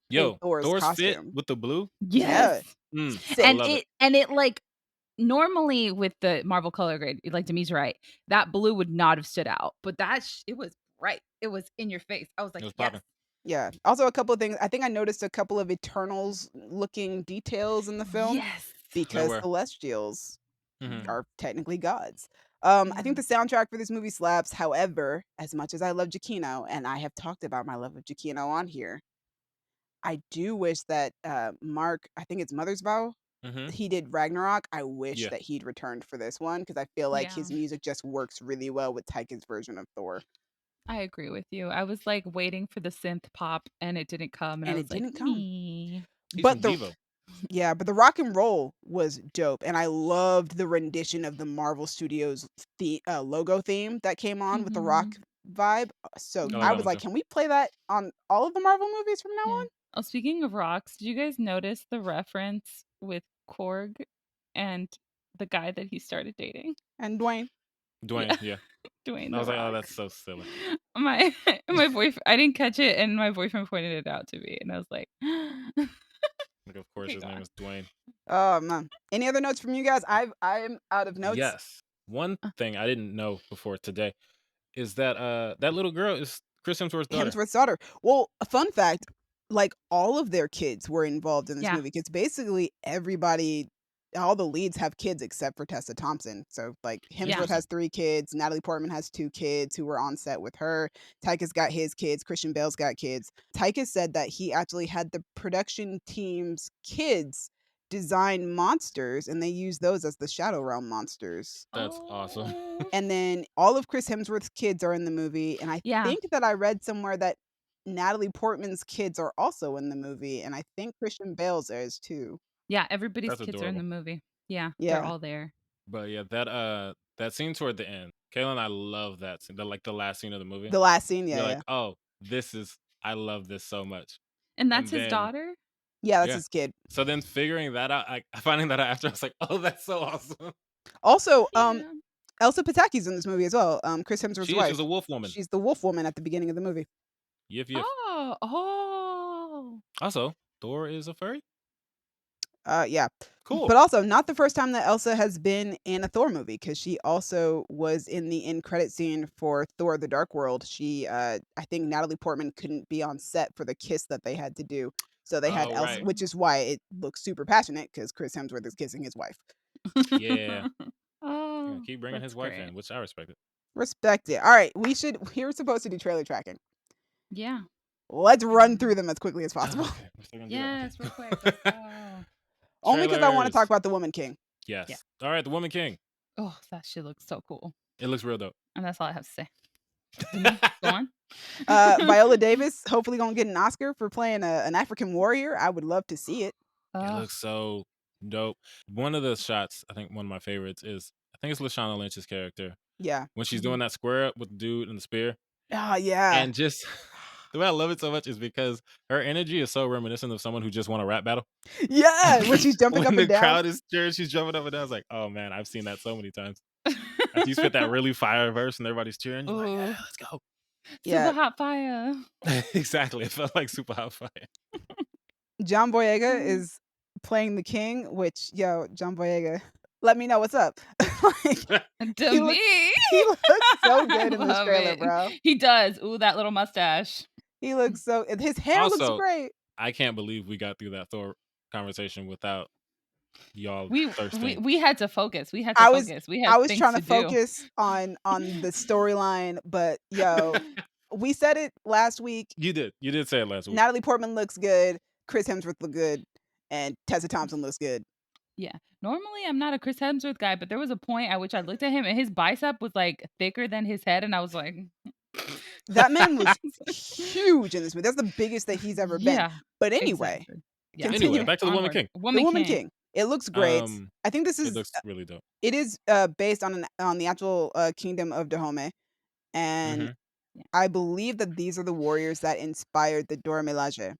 in Yo, Thor's Thor's fit costume. with the blue. Yes. I Sick. love it. And it like normally with the Marvel color grade, like Demi's right, that blue would not have stood out, but it was bright. It was in your face. I was like, It was yes. popping. Yeah. Also, a couple of things. I think I noticed a couple of Eternals looking details in the film Yes. because were. Celestials Mhm. are technically gods. I think Yeah. the soundtrack for this movie slaps. However, as much as I love Giacchino, and I have talked about my love of Giacchino on here, I do wish that Mark, I think it's Mother's Vow, Mhm. he did Ragnarok. I wish Yeah. that he'd returned for this one because I feel like Yeah. his music just works really well with Taika's version of Thor. I agree with you. I was like waiting for the synth pop and it didn't come. And I And was it like, didn't come. me. He's But from Devo. yeah, but the rock and roll was dope, and I loved the rendition of the Marvel Studios logo theme that came on with the rock vibe. So Oh, I that was one like, too. can we play that on all of the Marvel movies from now Yeah. on? Oh, speaking of rocks, did you guys notice the reference with Korg and the guy that he started dating? And Dwayne. Dwayne, yeah. Dwayne I the was like, oh, Rock. that's so silly. My boyfriend, I didn't catch it, and my boyfriend pointed it out to me, and I was like, Like, of course, okay, his go name on. is Dwayne. Man. Any other notes from you guys? I'm out of notes. Yes. One thing I didn't know before today is that that little girl is Chris Hemsworth's daughter. Hemsworth's daughter. Well, a fun fact, like all of their kids were involved in this Yeah. movie. It's basically everybody, all the leads have kids except for Tessa Thompson. So like Hemsworth Interesting. has 3 kids, Natalie Portman has 2 kids who were on set with her. Taika's got his kids, Christian Bale's got kids. Taika said that he actually had the production team's kids design monsters, and they use those as the Shadow Realm monsters. That's awesome. Oh. And then all of Chris Hemsworth's kids are in the movie, and I Yeah. think that I read somewhere that Natalie Portman's kids are also in the movie, and I think Christian Bale's is too. Yeah, everybody's That's kids are in the adorable. movie. Yeah, Yeah. they're all there. But yeah, that scene toward the end, Kayla and I love that scene. The last scene of the movie. The last scene, You're yeah, like, oh, I love this so much. And that's And his then- daughter? yeah, that's Yeah. his kid. So then figuring that out, finding that out after, I was like, oh, that's so awesome. Also, Yeah. Elsa Pataki's in this movie as well. Chris Hemsworth's She's wife. a wolf woman. She's the wolf woman at the beginning of the movie. Yif. Oh. Also, Thor is a furry. Yeah. Cool. But also, not the first time that Elsa has been in a Thor movie, because she also was in the end credit scene for Thor: The Dark World. She, I think Natalie Portman couldn't be on set for the kiss that they had to do, so they had Oh, Elsa, right. which is why it looks super passionate, because Chris Hemsworth is kissing his wife. Yeah. Oh. Yeah, keep bringing that's his wife great. in, which I respect it. Respect it. All right, we're supposed to do trailer tracking. Yeah. Let's run through them as quickly as possible. Okay, we're still gonna do that. Yes, real quick. Let's go. Only because I want to Trailers. talk about the Woman King. Yes. Yeah. All right, the Woman King. Oh, that shit looks so cool. It looks real dope. And that's all I have to say. Go on. Viola Davis hopefully gonna get an Oscar for playing an African warrior. I would love to see it. It looks so dope. One of the shots, I think one of my favorites is, I think it's Lashana Lynch's character Yeah. when she's doing that square up with the dude and the spear. Oh yeah. And just the way I love it so much is because her energy is so reminiscent of someone who just won a rap battle. Yeah, when she's jumping When up the and down. crowd is cheering, she's jumping up and down. I was like, oh man, I've seen that so many times. After you spit that really fire verse and everybody's cheering, you're like, Ooh. yeah, let's go. Yeah. Super hot fire. Exactly. It felt like super hot fire. John Boyega Mm. is playing the king, which John Boyega, let me know what's up. Like, To He looks- me. he looks so good in this Love trailer, it. bro. He does. Ooh, that little mustache. He looks so. His hair looks Also, great. I can't believe we got through that Thor conversation without y'all We thirsting. we had to focus. We had to I was- focus. We had I was things trying to do. focus on the storyline, but we said it last week. You did say it last week. Natalie Portman looks good. Chris Hemsworth look good, and Tessa Thompson looks good. Yeah. Normally, I'm not a Chris Hemsworth guy, but there was a point at which I looked at him and his bicep was like thicker than his head, and I was like, That man was huge in this movie. That's the biggest that he's ever been. yeah. But anyway, Exactly. Yeah. Continue. Back to the Woman Onward. King. the Woman King. It looks great. I think this It is looks really dope. it is based on the actual kingdom of Dahomey, and Mhm. I believe that these are the warriors that inspired the Dora Milaje.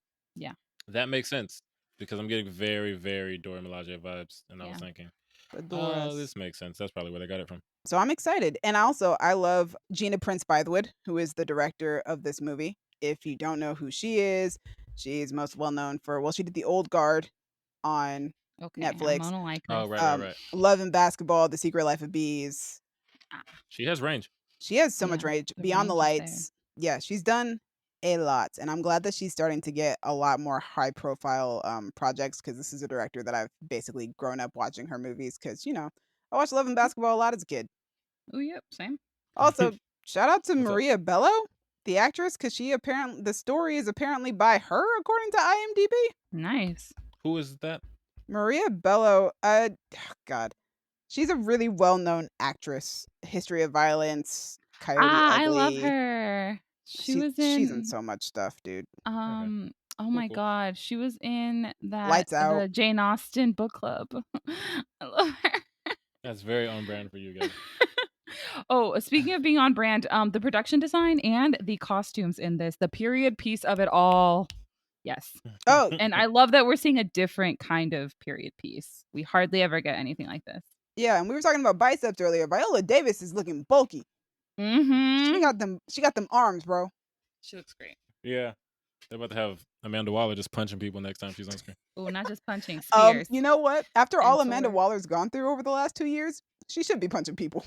That makes sense because I'm getting very, very Dora Milaje vibes, and I was Yeah. thinking, The oh, Doras. this makes sense. That's probably where they got it from. So I'm excited, and I love Gina Prince Bythewood, who is the director of this movie. If you don't know who she is most well known for she did The Old Guard on Okay. Netflix. I'm gonna like Oh, this. right. Love and Basketball, The Secret Life of Bees. She has range. She has so much Yeah, range. the Beyond the range is there. Lights. Yeah, she's done a lot, and I'm glad that she's starting to get a lot more high profile projects, because this is a director that I've basically grown up watching her movies, because I watched Love and Basketball a lot as a kid. Oh, yep. Same. Also, shout out to What's up? Maria Bello, the actress, because the story is apparently by her according to IMDb. Nice. Who is that? Maria Bello, God, she's a really well-known actress. History of Violence, Coyote I Ugly. love her. She's in so much stuff, dude. Oh my cool. God, she was in that Lights the Out. Jane Austen book club. I love her. That's very on brand for you guys. Oh, speaking of being on brand, the production design and the costumes in this, the period piece of it all. Yes. Oh, And I love that we're seeing a different kind of period piece. We hardly ever get anything like this. yeah, and we were talking about biceps earlier. Viola Davis is looking bulky. Mm-hmm. She got them arms, bro. She looks great. Yeah. They're about to have Amanda Waller just punching people next time she's on screen. Oh, not just punching, spears. You know what? After And all Amanda sword. Waller's gone through over the last 2 years, she should be punching people.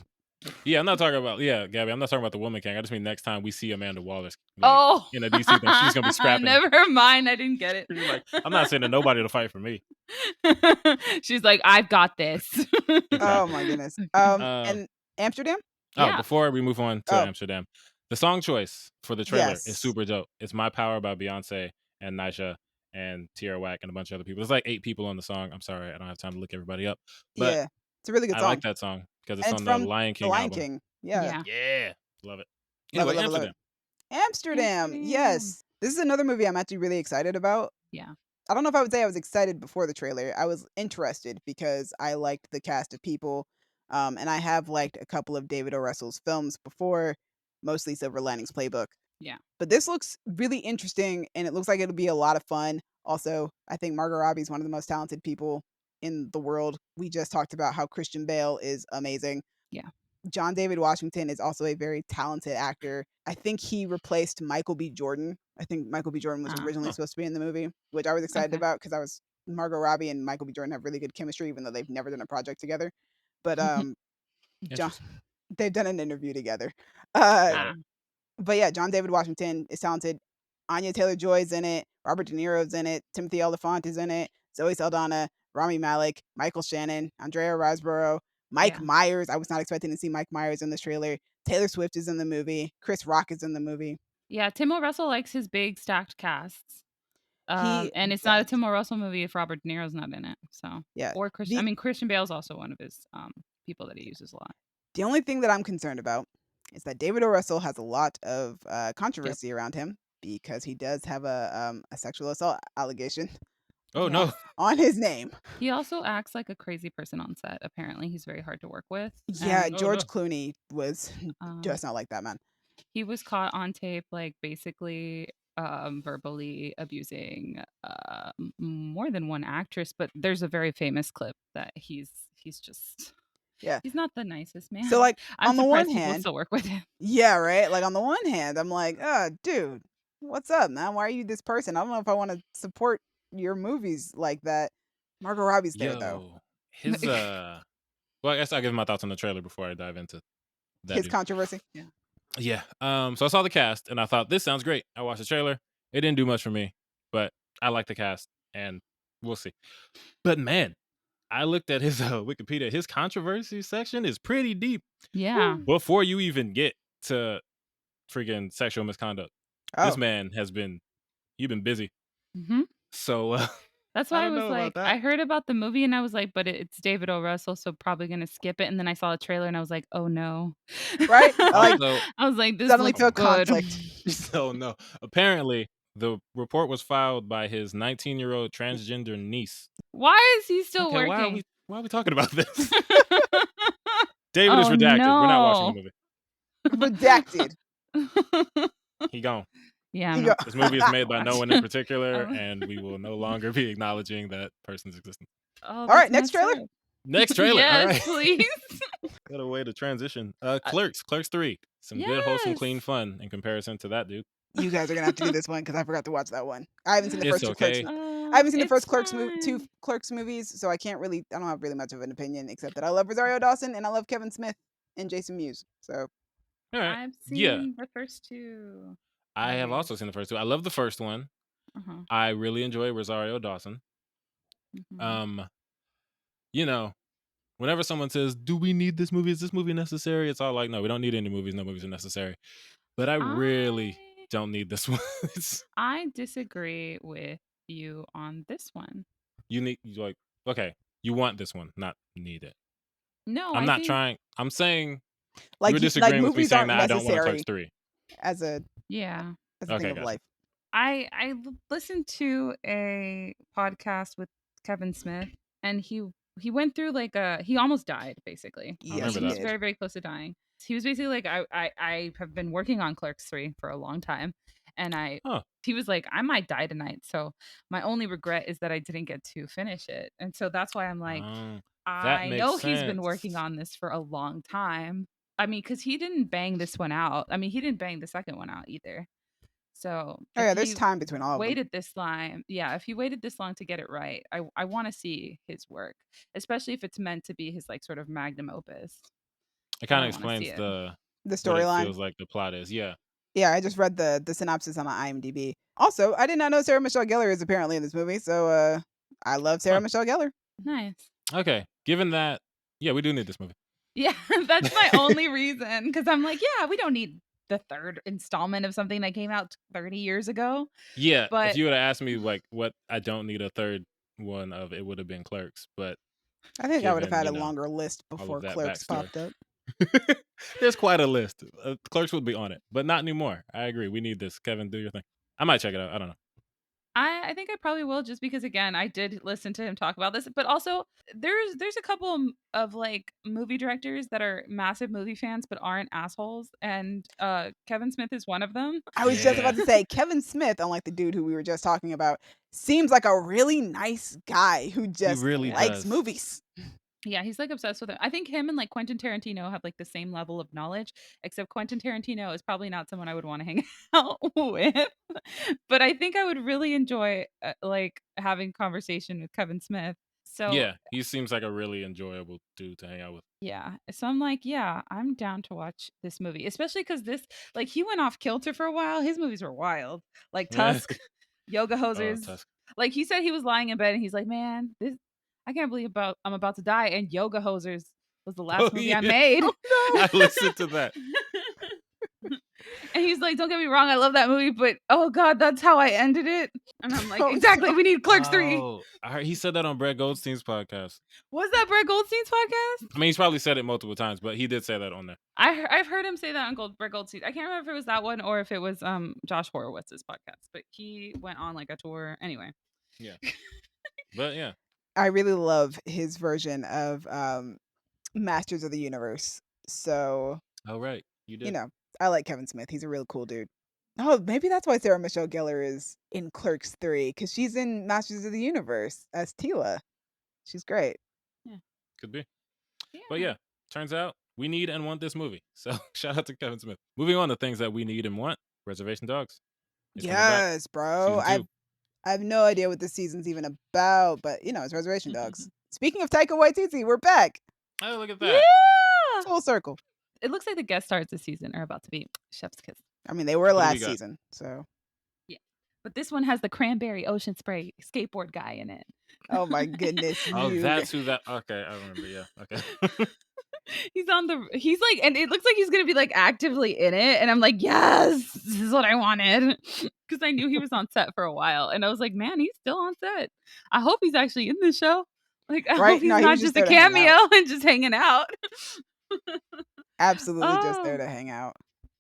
Yeah, I'm not talking about, Gabby, I'm not talking about the Woman King. I just mean next time we see Amanda Waller Oh, in a DC thing, she's going to be scrapping. Never mind, I didn't get it. She's like, I'm not sending nobody to fight for me. She's like, I've got this. Oh my goodness. And Amsterdam? Yeah. Before we move on to Oh. Amsterdam, the song choice for the trailer Yes. is super dope. It's My Power by Beyonce and Nisha. and Tierra Whack and a bunch of other people. There's like 8 people on the song. I'm sorry, I don't have time to look everybody up. But Yeah, it's a really good I song. like that song because it's And it's on the from Lion The King Lion album. King. Yeah. Yeah, love it. Love Anyway, it, love it, love Amsterdam. it. Amsterdam. Yes. This is another movie I'm actually really excited about. Yeah. I don't know if I would say I was excited before the trailer. I was interested because I liked the cast of people. And I have liked a couple of David O. Russell's films before, mostly Silver Linings Playbook. Yeah. But this looks really interesting and it looks like it'll be a lot of fun. Also, I think Margot Robbie is one of the most talented people in the world. We just talked about how Christian Bale is amazing. Yeah. John David Washington is also a very talented actor. I think he replaced Michael B. Jordan. I think Michael B. Jordan was originally supposed to be in the movie, which I was excited about because Margot Robbie and Michael B. Jordan have really good chemistry, even though they've never done a project together. But John, they've done an interview together. But yeah, John David Washington is talented. Anya Taylor-Joy's in it. Robert De Niro's in it. Timothy Olyphant is in it. Zoe Saldana, Rami Malek, Michael Shannon, Andrea Riseborough, Mike Myers. I was not expecting to see Mike Myers in this trailer. Taylor Swift is in the movie. Chris Rock is in the movie. Yeah, Tim O. Russell likes his big stacked casts. And it's not a Tim O. Russell movie if Robert De Niro's not in it. So yeah, or Christian. Christian Bale's also one of his people that he uses a lot. The only thing that I'm concerned about is that David O. Russell has a lot of controversy around him because he does have a sexual assault allegation. Oh no! On his name. He also acts like a crazy person on set. Apparently, he's very hard to work with. Yeah, George Clooney was just not like that, man. He was caught on tape, like basically verbally abusing more than one actress. But there's a very famous clip that he's just he's not the nicest man. So like I'm on the one people hand, still work with him. Yeah, right. Like on the one hand, I'm like, dude, what's up, man? Why are you this person? I don't know if I want to support your movies like that. Margot Robbie's there though. His well, I guess I'll give my thoughts on the trailer before I dive into that. His controversy. Yeah. So I saw the cast and I thought this sounds great. I watched the trailer. It didn't do much for me, but I like the cast and we'll see. But man, I looked at his Wikipedia. His controversy section is pretty deep. Yeah. Before you even get to freaking sexual misconduct, this man has been busy. Mm-hmm. So that's why I was like, I heard about the movie and I was like, but it's David O. Russell, so probably gonna skip it. And then I saw a trailer and I was like, oh no, right? Also, I was like, this suddenly looks feel good. conflict. So no, apparently the report was filed by his 19-year-old transgender niece. Why is he still working? Why are we talking about this? David is redacted. No. We're not watching the movie. Redacted. He gone. Yeah. This movie is made by no one in particular, and we will no longer be acknowledging that person's existence. All right, next trailer. Next trailer. Yes, all right. please. What a way to transition. Clerks 3. Some good, wholesome, clean fun in comparison to that, dude. You guys are gonna have to do this one because I forgot to watch that one. I haven't seen the first two okay. Clerks. I haven't seen the first two Clerks movies, so I don't have really much of an opinion except that I love Rosario Dawson and I love Kevin Smith and Jason Mewes. So all right. I've seen the first two. I have also seen the first two. I love the first one. I really enjoy Rosario Dawson. You know, whenever someone says, "Do we need this movie? Is this movie necessary?" It's all like, "No, we don't need any movies. No movies are necessary." But I really don't need this one. I disagree with you on this one. You need okay. You want this one, not need it. No, I'm not trying. I'm saying like you're disagreeing with me saying that I don't want necessary Clerks 3 as a thing of life. I listened to a podcast with Kevin Smith, and he went through he almost died basically. Yes, he was very, very close to dying. He was basically like, I have been working on Clerks 3 for a long time, and he was like, I might die tonight, so my only regret is that I didn't get to finish it, and so that's why I'm like, I know he's been working on this for a long time. I mean, because he didn't bang this one out. I mean, he didn't bang the second one out either. So there's time between all of them. Waited this long, if he waited this long to get it right, I want to see his work, especially if it's meant to be his sort of magnum opus. It kind of explains the storyline. Feels like the plot is, yeah. Yeah, I just read the synopsis on IMDb. Also, I did not know Sarah Michelle Gellar is apparently in this movie, so I love Sarah Michelle Gellar. Nice. Okay, given that, yeah, we do need this movie. Yeah, that's my only reason, because I'm like, yeah, we don't need the third installment of something that came out 30 years ago. Yeah, if But you would have asked me like what I don't need a third one of, it would have been Clerks. But I think I would have given, had you a know, longer list all before of that Clerks backstory, popped up. there's quite a list. Clerks would be on it, but not anymore. I agree. We need this. Kevin, do your thing. I might check it out. I don't know. I think I probably will, just because again I did listen to him talk about this, but also there's a couple of like movie directors that are massive movie fans but aren't assholes, and Kevin Smith is one of them. I was just about Yeah. to say, Kevin Smith, unlike the dude who we were just talking about, seems like a really nice guy who just really likes does. movies. Yeah, he's like obsessed with it. I think him and like Quentin Tarantino have like the same level of knowledge, except Quentin Tarantino is probably not someone I would want to hang out with. But I think I would really enjoy like having conversation with Kevin Smith. So Yeah, he seems like a really enjoyable dude to hang out with. yeah, so I'm like, yeah, I'm down to watch this movie, especially because this, like, he went off kilter for a while. His movies were wild, like Tusk, Yoga Oh, Hosers. Tusk. Like he said, he was lying in bed and he's like, man, this, I can't believe I'm about to die. And Yoga Hosers was the last movie I yeah. made. I listened to that. And he's like, don't get me wrong, I love that movie, but oh god, that's how I ended it. And I'm like, Oh, exactly, no. we need Clerks 3. Oh, I heard he said that on Brett Goldstein's podcast. Was that Brett Goldstein's podcast? I mean, he's probably said it multiple times, but he did say that on there. I've heard him say that on Brett Goldstein. I can't remember if it was that one or if it was Josh Horowitz's podcast, but he went on like a tour anyway. Yeah. But yeah. I really love his version of Masters of the Universe. So, Oh, right. You did. you know, I like Kevin Smith. He's a really cool dude. Oh, maybe that's why Sarah Michelle Gellar is in Clerks 3, because she's in Masters of the Universe as Tila. She's great. Could be. But yeah, turns out we need and want this movie. So shout out to Kevin Smith. Moving on to things that we need and want. Reservation Dogs. It's coming back. Yes, bro. Season 2. I have no idea what this season's even about, but you know, it's Reservation Dogs. Speaking of Taika Waititi, we're back. Oh, look at that. Yeah. Full circle. It looks like the guest stars this season are about to be chef's kiss. I mean, they were do we last got? season, so. Yeah. But this one has the cranberry ocean spray skateboard guy in it. Oh my goodness. Oh, you that's who that. Okay, I remember. Yeah. Okay. He's like, and it looks like he's gonna be like actively in it, and I'm like, yes, this is what I wanted, because I knew he was on set for a while, and I was like, man, he's still on set. I hope he's actually in this show. Like, I Right? hope he's No, he not was just just a there to hang out. cameo and just hanging out. Absolutely just Oh. there to hang out.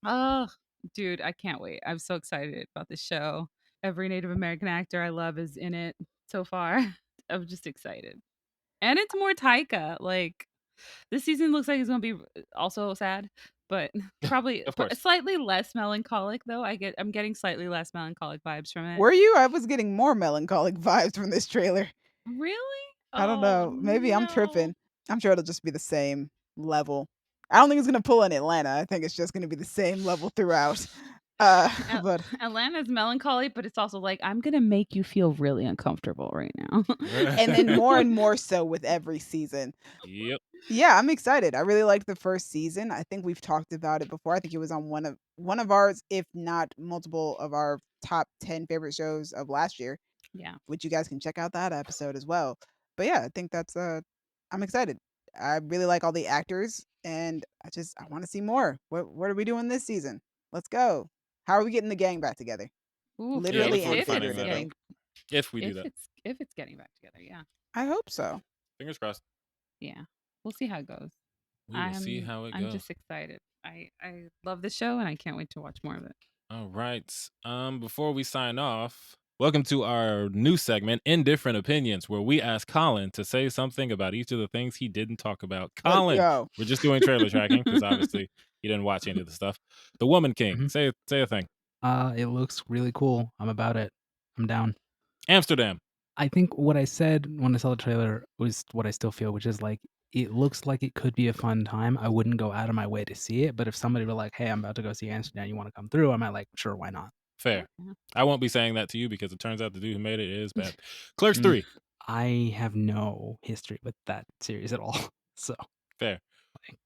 Oh, dude, I can't wait. I'm so excited about this show. Every Native American actor I love is in it so far. I'm just excited. And it's more Taika. Like, this season looks like it's going to be also sad, but probably Of course. slightly less melancholic though. I'm getting slightly less melancholic vibes from it. Were you? I was getting more melancholic vibes from this trailer. Really? I don't Oh, know. Maybe I'm no. tripping. I'm sure it'll just be the same level. I don't think it's gonna pull in Atlanta. I think it's just gonna be the same level throughout. But Atlanta's melancholy, but it's also like, I'm gonna make you feel really uncomfortable right now. and then more and more so with every season. Yep. Yeah, I'm excited. I really liked the first season. I think we've talked about it before. I think it was on one of ours, if not multiple of our top 10 favorite shows of last year, Yeah. which you guys can check out that episode as well. But yeah, I think that's I'm excited. I really like all the actors and I want to see more. What are we doing this season? Let's go. How are we getting the gang back together? Ooh, Literally look forward to and finding that figuratively. out. If we do that. If it's getting back together, yeah. I hope so. Fingers crossed. Yeah. We'll see how it goes. We will see how it goes. I'm just excited. I love the show and I can't wait to watch more of it. All right. Before we sign off, welcome to our new segment, Indifferent Opinions, where we ask Colin to say something about each of the things he didn't talk about. Let's Colin, go. we're just doing trailer tracking because obviously he didn't watch any of the stuff. The Woman King, say a thing. It looks really cool. I'm about it. I'm down. Amsterdam. I think what I said when I saw the trailer was what I still feel, which is like, it looks like it could be a fun time. I wouldn't go out of my way to see it, but if somebody were like, hey, I'm about to go see Amsterdam, you want to come through? I might like, sure, why not? Fair. I won't be saying that to you because it turns out the dude who made it is bad. Clerks 3. I have no history with that series at all. So fair.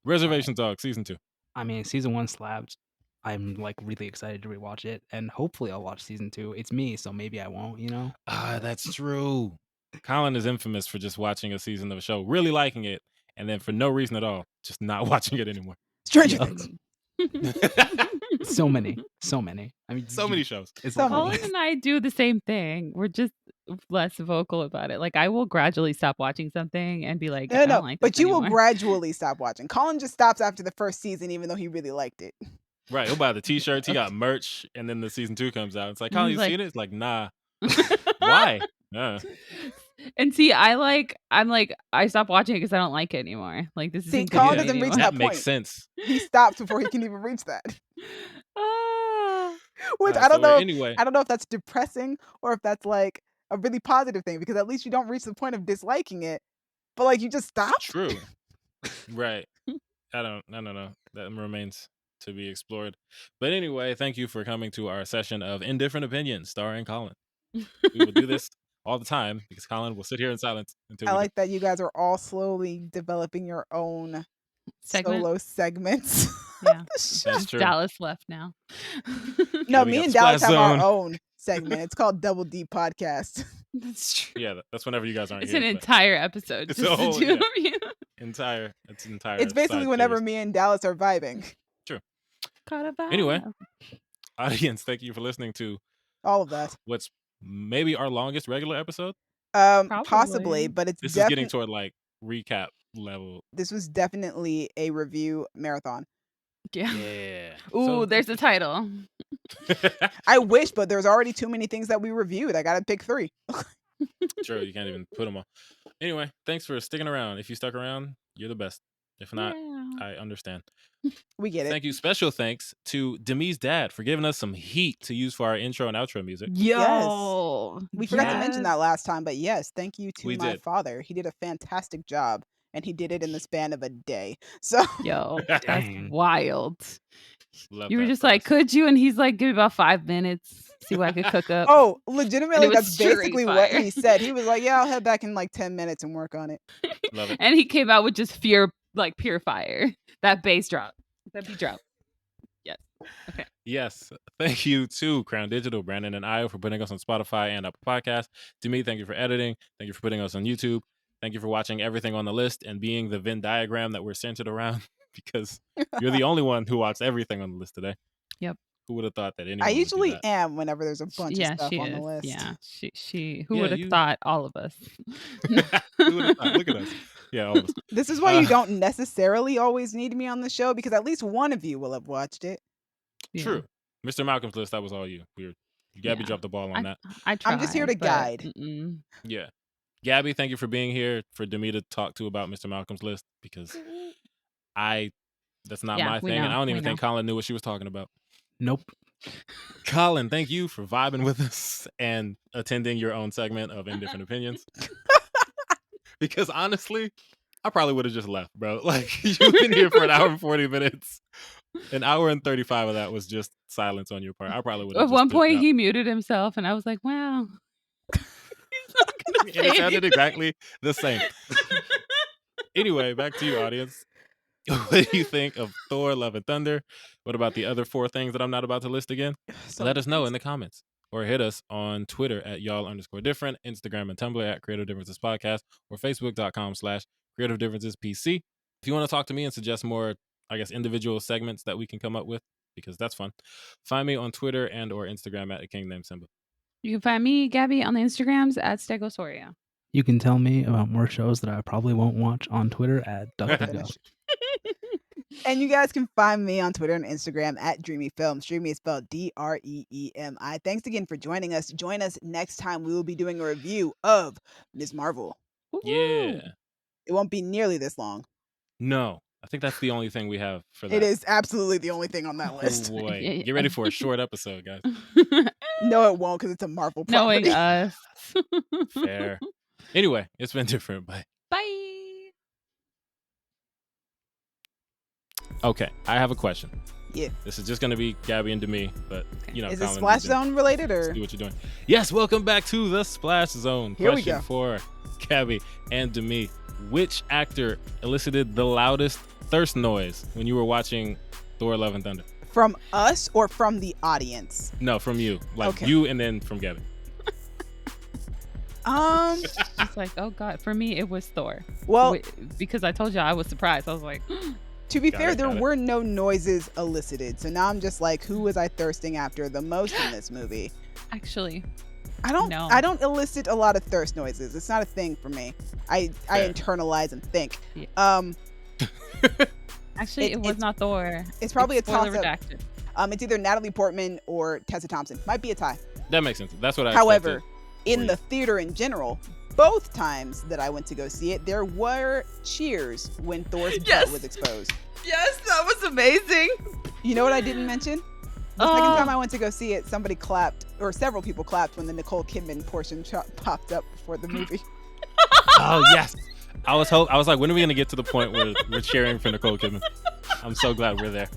Reservation Dogs season 2. I mean, season 1 slapped. I'm like really excited to rewatch it, and hopefully I'll watch season 2. It's me, so maybe I won't, you know? That's true. Colin is infamous for just watching a season of a show, really liking it, and then for no reason at all, just not watching it anymore. Stranger Things. So many. I mean, So many shows. It's So like, many. Colin and I do the same thing. We're just less vocal about it. Like I will gradually stop watching something and be like, I don't like this but you will anymore. gradually stop watching. Colin just stops after the first season, even though he really liked it. Right, he'll buy the t-shirts, he got merch, and then the season 2 comes out. It's like, Colin, He's you like- seen it? It's like, nah. Why? And see, I'm like, I stopped watching it because I don't like it anymore. Like this See, isn't good Colin for me doesn't reach anymore. that That makes point. sense. He stops before he can even reach that. Ah. Which Alright, I don't so know. anyway. I don't know if that's depressing or if that's like a really positive thing, because at least you don't reach the point of disliking it, but like you just stop. True. Right. I don't know. That remains to be explored. But anyway, thank you for coming to our session of Indifferent Opinions starring Colin. We will do this all the time because Colin will sit here in silence until I we like that you guys are all slowly developing your own Segment? solo segments. Yeah. That's Just true. Dallas left now. No, Yeah, we me got and the Dallas Splash have our Zone. own segment. It's called Double D Podcast. That's true. Yeah, that's whenever you guys aren't It's here. an but entire episode. It's Just a whole- the two yeah. of you. entire It's basically side whenever series. me and Dallas are vibing. Caught a vibe. Anyway. Audience, thank you for listening to All of that. what's maybe our longest regular episode. Probably. Possibly, but it's This is getting definitely toward like recap level. this was definitely a review marathon. Yeah. Yeah. Ooh, there's the title. I wish, but there's already too many things that we reviewed. I gotta pick 3. True, you can't even put them all. Anyway, thanks for sticking around. If you stuck around, you're the best. If not, Yeah. I understand. We get it. Thank you. Special thanks to Demi's dad for giving us some heat to use for our intro and outro music. Yo. We forgot to mention that last time, but yes, thank you to We my did. father. He did a fantastic job, and he did it in the span of a day. So Yo, that's Dang. wild. Love You were that just for like, us. could you? And he's like, give me about 5 minutes. See what I could cook up. oh, legitimately, was that's straight basically what fire. he said. He was like, "Yeah, I'll head back in like 10 minutes and work on it." Love it. And he came out with just pure fire. That bass drop. That beat drop. Yes. Okay. Yes. Thank you to Crown Digital, Brandon and Io for putting us on Spotify and Apple Podcasts. Demi, thank you for editing. Thank you for putting us on YouTube. Thank you for watching everything on the list and being the Venn diagram that we're centered around because you're the only one who watched everything on the list today. Yep. Who would have thought that anyone I would do usually that? am whenever there's a bunch Yeah, of stuff she on is. the list. Yeah. She who Yeah, would have you- thought all of us? Who would have thought? Look at us. Yeah, all of us. This is why you Uh, don't necessarily always need me on the show, because at least one of you will have watched it. Yeah. True. Mr. Malcolm's list, that was all you. Gabby Yeah. dropped the ball on that. I tried, I'm just here to but, guide. mm-mm. Yeah. Gabby, thank you for being here for Demi to talk to about Mr. Malcolm's list because that's not Yeah, my we thing. And know, I don't we even think know. Colin knew what she was talking about. Nope. Colin, thank you for vibing with us and attending your own segment of Indifferent Opinions. Because honestly, I probably would have just left, bro. Like, you've been here for an hour and 40 minutes. An hour and 35 of that was just silence on your part. I probably would have At one point, he muted himself, and I was like, "Wow." He's not gonna And say it sounded anything. exactly the same. Anyway, back to you, audience. What do you think of Thor, Love and Thunder? What about the other 4 things that I'm not about to list again? So Let many us know things. in the comments or hit us on Twitter at y'all_different, Instagram and Tumblr at Creative Differences Podcast, or Facebook.com/Creative Differences PC. If you want to talk to me and suggest more, I guess, individual segments that we can come up with, because that's fun, find me on Twitter and or Instagram at a king named Simba. You can find me, Gabby, on the Instagrams at Stegosoria. You can tell me about more shows that I probably won't watch on Twitter at DuckDuckGo. Finish. And you guys can find me on Twitter and Instagram at Dreamy Films. Dreamy is spelled DREEMI. Thanks again for joining us. Join us next time. We will be doing a review of Ms. Marvel. Yeah. It won't be nearly this long. No, I think that's the only thing we have for that. It is absolutely the only thing on that list. Oh boy. Yeah. Get ready for a short episode, guys. No, it won't, because it's a Marvel property. Knowing us. Fair. Anyway, it's been different. Bye. Bye. Okay, I have a question. Yeah. This is just going to be Gabby and Demi, but you know, Is it Colin, Splash you can Zone related or? do what you're doing. Yes, welcome back to the Splash Zone. Here we Question go. for Gabby and Demi: which actor elicited the loudest thirst noise when you were watching Thor: Love and Thunder? From us or from the audience? No, from you. Like Okay. you, and then from Gabby. It's like, oh God. For me, it was Thor. Well, Because I told you I was surprised. I was like, To be Got fair, it, there got it. were no noises elicited. So now I'm just like, who was I thirsting after the most in this movie? Actually, I don't No. I don't elicit a lot of thirst noises. It's not a thing for me. I Fair. internalize and think. Yeah. Actually, it was it's- not Thor. It's probably a Spoiler toss-up. redacted. It's either Natalie Portman or Tessa Thompson. Might be a tie. That makes sense. That's what I However, expected. in for the you. theater in general, both times that I went to go see it, there were cheers when Thor's Yes. butt was exposed. Yes, that was amazing. You know what I didn't mention? The Oh. second time I went to go see it, somebody clapped, or several people clapped when the Nicole Kidman portion popped up before the movie. Oh yes. I was like, when are we gonna get to the point where we're cheering for Nicole Kidman? I'm so glad we're there.